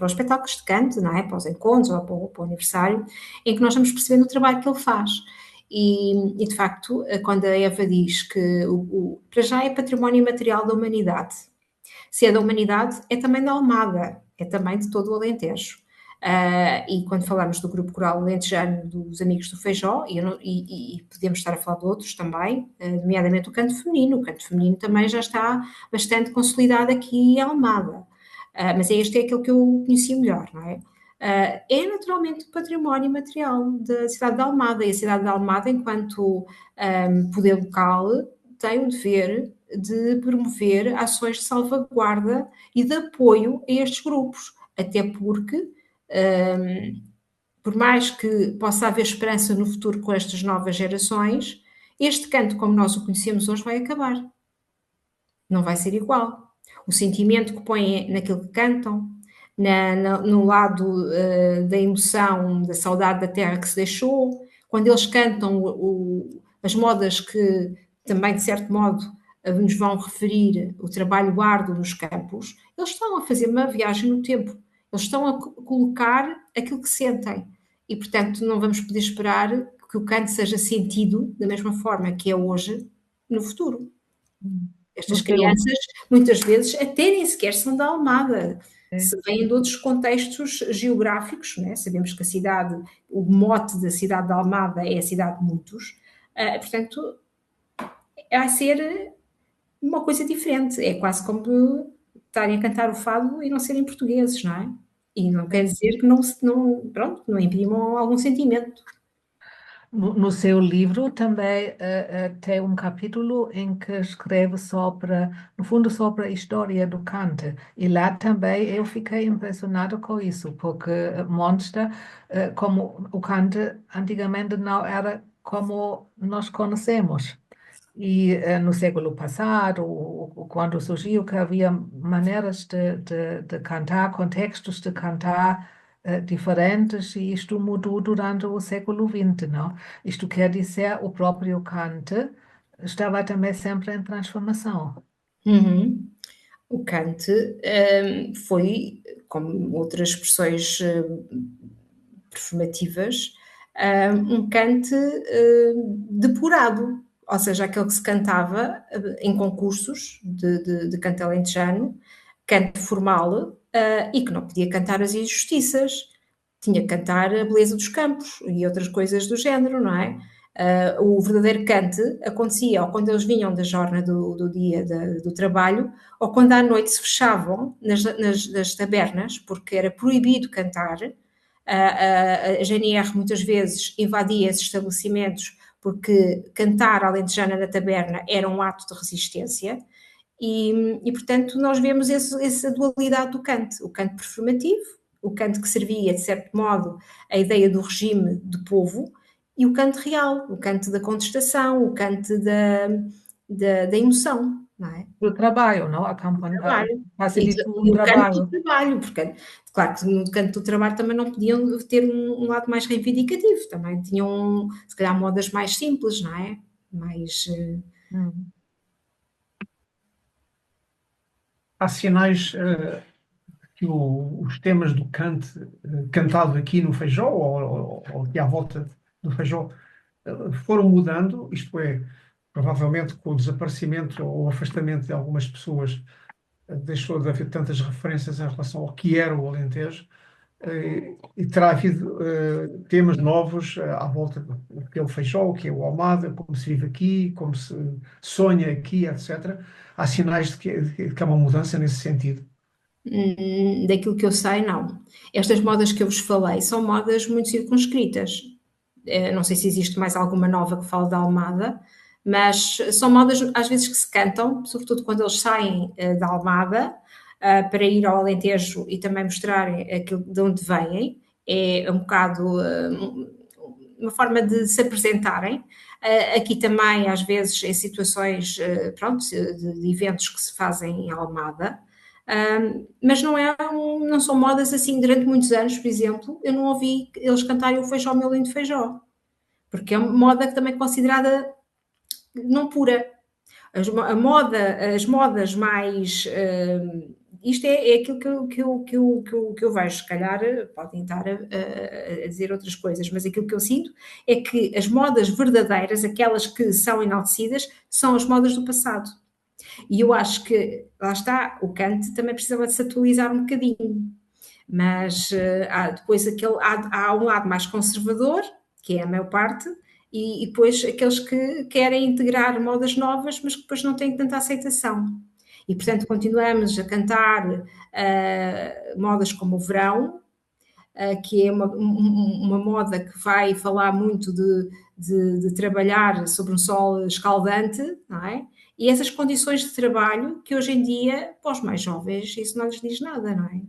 os espetáculos de canto, não é? Para os encontros ou para o aniversário, em que nós vamos percebendo o trabalho que ele faz. E de facto, quando a Eva diz que para já é património imaterial da humanidade, se é da humanidade, é também da Almada, é também de todo o Alentejo. E quando falamos do grupo coral alentejano dos Amigos do Feijó, e podemos estar a falar de outros também, nomeadamente o canto feminino também já está bastante consolidado aqui em Almada. Mas este é aquele que eu conheci melhor, não é? É naturalmente património material da cidade de Almada, e a cidade de Almada, enquanto poder local, tem o dever de promover ações de salvaguarda e de apoio a estes grupos, até porque, por mais que possa haver esperança no futuro com estas novas gerações, este canto, como nós o conhecemos hoje, vai acabar. Não vai ser igual. O sentimento que põem naquilo que cantam, no lado da emoção, da saudade da terra que se deixou, quando eles cantam as modas que também, de certo modo, nos vão referir o trabalho árduo nos campos, eles estão a fazer uma viagem no tempo, eles estão a colocar aquilo que sentem. E, portanto, não vamos poder esperar que o canto seja sentido da mesma forma que é hoje no futuro. No Estas seu, crianças, muitas vezes, até nem sequer são da Almada, é, se vêm de outros contextos geográficos, né? Sabemos que a cidade, o mote da cidade de Almada é a cidade de muitos, portanto, vai ser uma coisa diferente, é quase como estarem a cantar o fado e não serem portugueses, não é? E não quer dizer que pronto, não imprimam algum sentimento. no seu livro também tem um capítulo em que escreve sobre, no fundo, sobre a história do cante. E lá também eu fiquei impressionada com isso, porque mostra como o cante antigamente não era como nós conhecemos. E no século passado, quando surgiu que havia maneiras de cantar, contextos de cantar diferentes e isto mudou durante o século XX, não? Isto quer dizer, o próprio Kant estava também sempre em transformação. Uhum. O Kant foi, como outras expressões performativas, um Kant depurado, ou seja, aquele que se cantava em concursos de canto alentejano, canto formal, e que não podia cantar as injustiças, tinha que cantar a beleza dos campos e outras coisas do género, não é? O verdadeiro cante acontecia ou quando eles vinham da jornada do dia do trabalho, ou quando à noite se fechavam nas tabernas, porque era proibido cantar. A GNR muitas vezes invadia esses estabelecimentos porque cantar alentejana na taberna era um ato de resistência. Portanto, nós vemos essa dualidade do Kant, o Kant performativo, o Kant que servia, de certo modo, a ideia do regime do povo, e o Kant real, o Kant da contestação, o Kant da emoção, não é? Do trabalho, não? Trabalho. Facilitou E o o Kant do trabalho. trabalho, porque, claro que no Kant do trabalho também não podiam ter um lado mais reivindicativo, também tinham, se calhar, modas mais simples, não é? Mais... Hum. Há sinais que os temas do Kant, cantado aqui no Feijó, ou aqui à volta do Feijó, foram mudando, isto é, provavelmente com o desaparecimento ou afastamento de algumas pessoas, deixou de haver tantas referências em relação ao que era o Alentejo, e terá havido temas novos à volta do que é o Feijó, o que é o Almada, como se vive aqui, como se sonha aqui, etc. Há sinais de que há uma mudança nesse sentido. Daquilo que eu sei, não. Estas modas que eu vos falei são modas muito circunscritas. Não sei se existe mais alguma nova que fale da Almada, mas são modas às vezes que se cantam, sobretudo quando eles saem da Almada para ir ao Alentejo e também mostrarem aquilo de onde vêm. É um bocado uma forma de se apresentarem. Aqui também, às vezes, em situações pronto, de eventos que se fazem em Almada. Mas não são modas assim, durante muitos anos, por exemplo, eu não ouvi eles cantarem o Feijó, meu lindo Feijó, porque é uma moda que também é considerada não pura. As modas mais. Isto é aquilo que eu vejo, se calhar podem estar a dizer outras coisas, mas aquilo que eu sinto é que as modas verdadeiras, aquelas que são enaltecidas, são as modas do passado. E eu acho que, lá está, o Kant também precisava de se atualizar um bocadinho, mas depois há um lado mais conservador, que é a maior parte, e depois aqueles que querem integrar modas novas, mas que depois não têm tanta aceitação. E, portanto, continuamos a cantar modas como o verão, que é uma moda que vai falar muito de trabalhar sobre um sol escaldante, não é? E essas condições de trabalho que hoje em dia, para os mais jovens, isso não lhes diz nada, não é?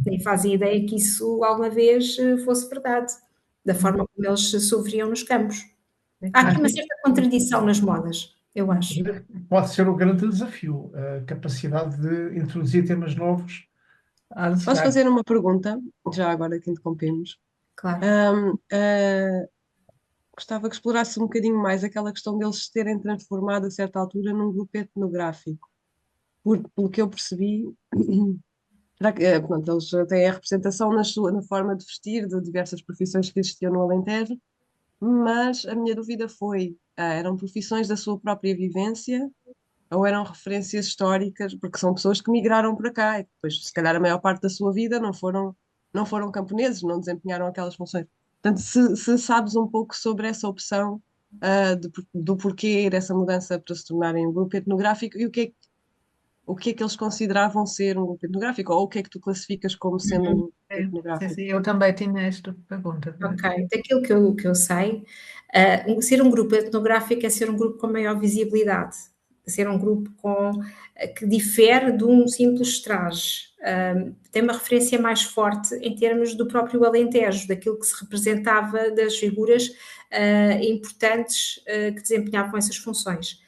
Nem fazem ideia que isso alguma vez fosse verdade, da forma como eles sofriam nos campos. Há aqui uma certa contradição nas modas, eu acho. Pode ser o grande desafio, a capacidade de introduzir temas novos. Posso fazer uma pergunta, já agora que interrompemos? Claro. Gostava que explorasse um bocadinho mais aquela questão deles se terem transformado a certa altura num grupo etnográfico. Pelo que eu percebi, pronto, eles têm a representação na forma de vestir de diversas profissões que existiam no Alentejo, mas a minha dúvida foi, eram profissões da sua própria vivência ou eram referências históricas, porque são pessoas que migraram para cá e depois, se calhar, a maior parte da sua vida não foram camponeses, não desempenharam aquelas funções. Portanto, se sabes um pouco sobre essa opção, do porquê dessa mudança para se tornarem um grupo etnográfico e o que é que eles consideravam ser um grupo etnográfico, ou o que é que tu classificas como sendo um grupo etnográfico? Sim, eu também tinha esta pergunta. Ok, daquilo que eu sei, ser um grupo etnográfico é ser um grupo com maior visibilidade, ser um grupo que difere de um simples traje. Tem uma referência mais forte em termos do próprio Alentejo, daquilo que se representava das figuras importantes que desempenhavam essas funções.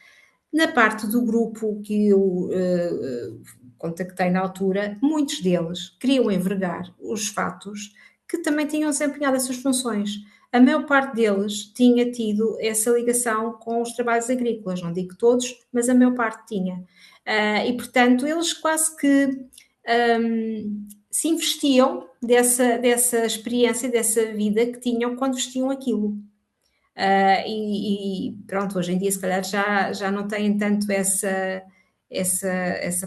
Na parte do grupo que eu contactei na altura, muitos deles queriam envergar os fatos que também tinham desempenhado essas funções. A maior parte deles tinha tido essa ligação com os trabalhos agrícolas, não digo todos, mas a maior parte tinha. E, portanto, eles quase que se investiam dessa experiência, dessa vida que tinham quando vestiam aquilo. E pronto, hoje em dia se calhar já não têm tanto essa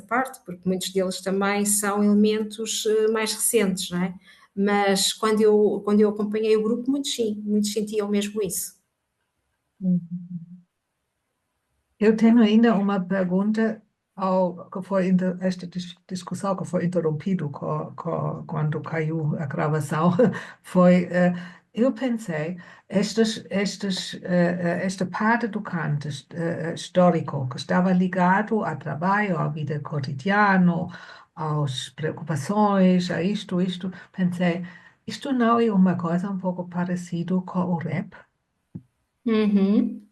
parte, porque muitos deles também são elementos mais recentes, não é? Mas quando eu acompanhei o grupo, muitos sim, muitos sentiam mesmo isso. Eu tenho ainda uma pergunta que foi esta discussão que foi interrompido quando caiu a gravação. Foi, eu pensei, esta parte do canto histórico que estava ligado ao trabalho, à vida cotidiana, às preocupações, a isto, pensei, isto não é uma coisa um pouco parecido com o rap? Uhum.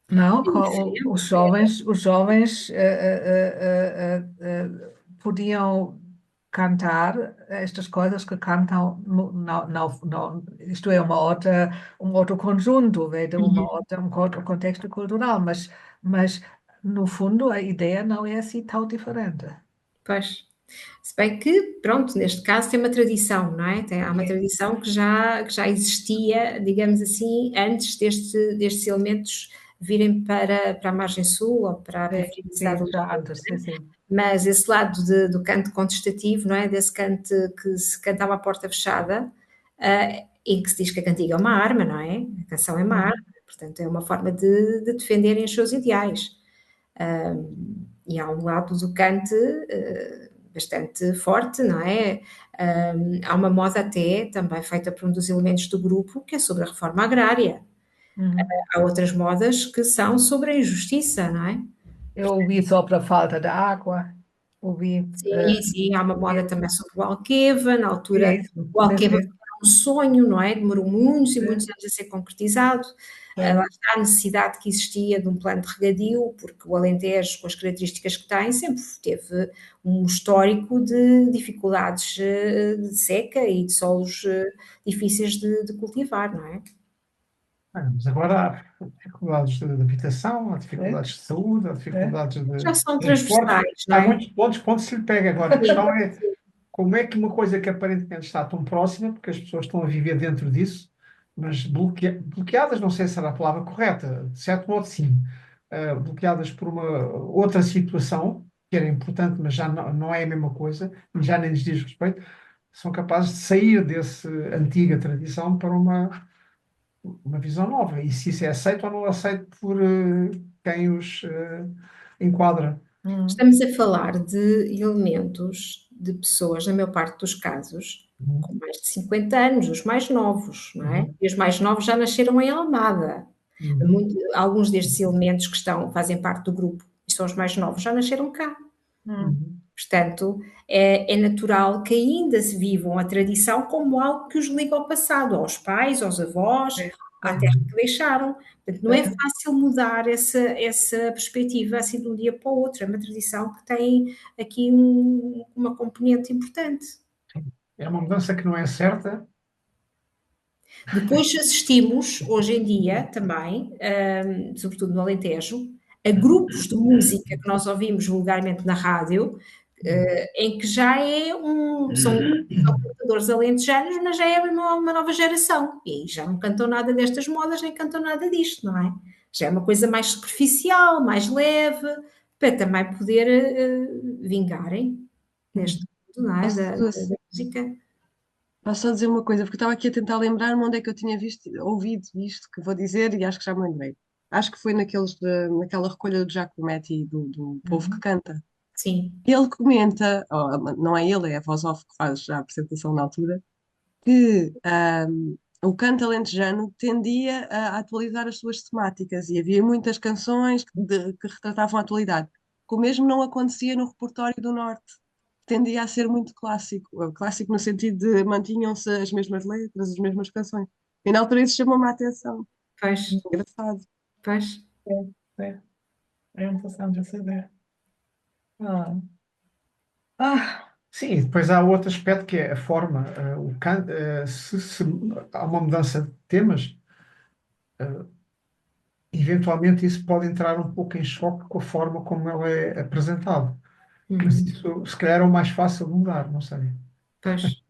Não, Diferente. os jovens podiam cantar estas coisas que cantam isto é um outro conjunto, de um outro contexto cultural, mas no fundo a ideia não é assim tão diferente. Pois. Se bem que, pronto, neste caso tem uma tradição, não é? Há uma tradição que já existia, digamos assim, antes destes elementos virem para a margem sul ou para a periferia de Já antes, sim. mas esse lado do canto contestativo, não é? Desse canto que se cantava à porta fechada, em que se diz que a cantiga é uma arma, não é? A canção é uma arma, portanto é uma forma de defenderem os seus ideais. E há um lado do canto bastante forte, não é? Há uma moda até também feita por um dos elementos do grupo que é sobre a reforma agrária. Há outras modas que são sobre a injustiça, não é? Eu ouvi sobre a falta de água, ouvi. Sim, há uma moda também sobre o Alqueva, na É altura isso, o Alqueva sim, foi um sonho, não é? Demorou muitos e sim, muitos anos a ser concretizado. Lá está a necessidade que existia de um plano de regadio, porque o Alentejo, com as características que tem, sempre teve um histórico de dificuldades de seca e de solos difíceis de cultivar, não é? Mas agora há dificuldades de habitação, há dificuldades de saúde, há dificuldades Já de são transporte. transversais, não Há é? muitos pontos onde se lhe pega. Agora, a questão é como é que uma coisa que aparentemente está tão próxima, porque as pessoas estão a viver dentro disso, mas bloqueadas, não sei se será a palavra correta, de certo modo sim, bloqueadas por uma outra situação, que era importante, mas já não é a mesma coisa, e já nem lhes diz respeito, são capazes de sair dessa antiga tradição para uma visão nova. E se isso é aceito ou não aceito por quem os enquadra. Estamos a falar de elementos de pessoas, na maior parte dos casos, com mais de 50 anos, os mais novos, não é? Uhum. E os mais novos já nasceram em Almada. Uhum. Alguns destes elementos que fazem parte do grupo e são os mais novos já nasceram cá. Uhum. Portanto, é natural que ainda se vivam a tradição como algo que os liga ao passado, aos pais, aos avós, à terra que deixaram. Portanto, não é fácil mudar essa perspectiva assim de um dia para o outro. É uma tradição que tem aqui uma componente importante. É uma mudança que não é certa. Depois assistimos, hoje em dia, também, sobretudo no Alentejo, a grupos de música que nós ouvimos vulgarmente na rádio, em que já são cantadores alentejanos, mas já é uma nova geração. E aí já não cantam nada destas modas, nem cantam nada disto, não é? Já é uma coisa mais superficial, mais leve, para também poder vingarem neste mundo, não é? Da música. Posso só dizer uma coisa, porque eu estava aqui a tentar lembrar-me onde é que eu tinha ouvido isto que vou dizer e acho que já me lembrei. Acho que foi naquela recolha do Giacometti, do povo que canta. Sim. Ele comenta, não é ele, é a voz off que faz a apresentação na altura, que o canto alentejano tendia a atualizar as suas temáticas e havia muitas canções que retratavam a atualidade, que o mesmo não acontecia no repertório do Norte. Tendia a ser muito clássico, clássico no sentido de mantinham-se as mesmas letras, as mesmas canções. E na altura isso chamou-me a atenção. Pois, Engraçado. pois. É interessante saber. Ah. Ah, Sim, e depois há outro aspecto que é a forma. Se há uma mudança de temas, eh, eventualmente isso pode entrar um pouco em choque com a forma como ele é apresentado. Mas isso, se calhar, é o mais fácil de mudar, não sei. Pois,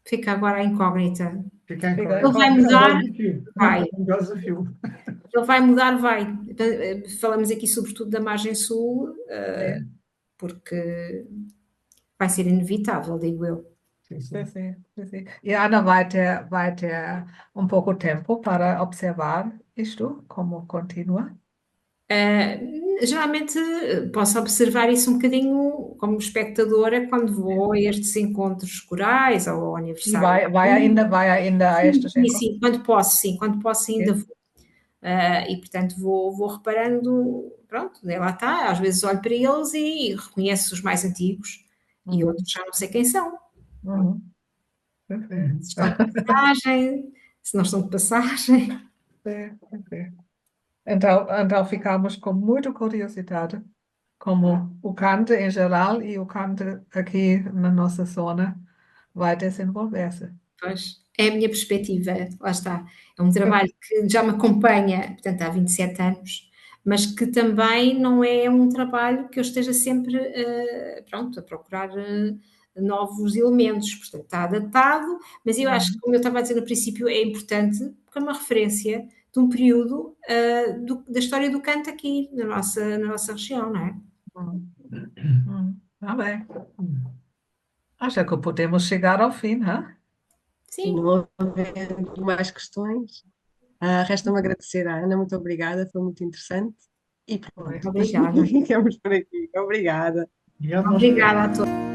fica agora a incógnita. Fica em fica é Ele vai um belo mudar? desafio. Vai. É um belo desafio. Ele vai mudar? Vai. Falamos aqui sobretudo da margem sul, é, porque vai ser inevitável, digo eu. Sim, sim, sim. sim, sim, sim. E a Ana vai ter um pouco tempo para observar isto, como continua. Geralmente posso observar isso um bocadinho como espectadora quando vou a estes encontros corais ou ao E aniversário. vai ainda a estes Sim, encontros? sim, quando posso ainda vou. E portanto vou reparando, pronto, daí lá está, às vezes olho para eles e reconheço os mais antigos e Uhum, outros já não sei quem são, uhum. Sim, sim. se estão de passagem, se não estão de passagem. Sim, sim. Então ficamos com muita curiosidade, como o cante em geral e o cante aqui na nossa zona vai desenvolver-se. Pois, é a minha perspectiva, lá está. É um trabalho que já me acompanha, portanto, há 27 anos, mas que também não é um trabalho que eu esteja sempre, pronto, a procurar novos elementos. Portanto, está adaptado, mas eu acho que, Uhum, como eu estava a dizer no princípio, é importante porque é uma referência de um período da história do canto aqui na nossa região, não é? uhum, Tá bem. Acho que podemos chegar ao fim, né? E Sim, não havendo mais questões, resta-me agradecer à Ana, muito obrigada, foi muito interessante. E Foi. pronto, obrigada. ficamos por aqui. Obrigada. Obrigado, nós. Obrigada a todos.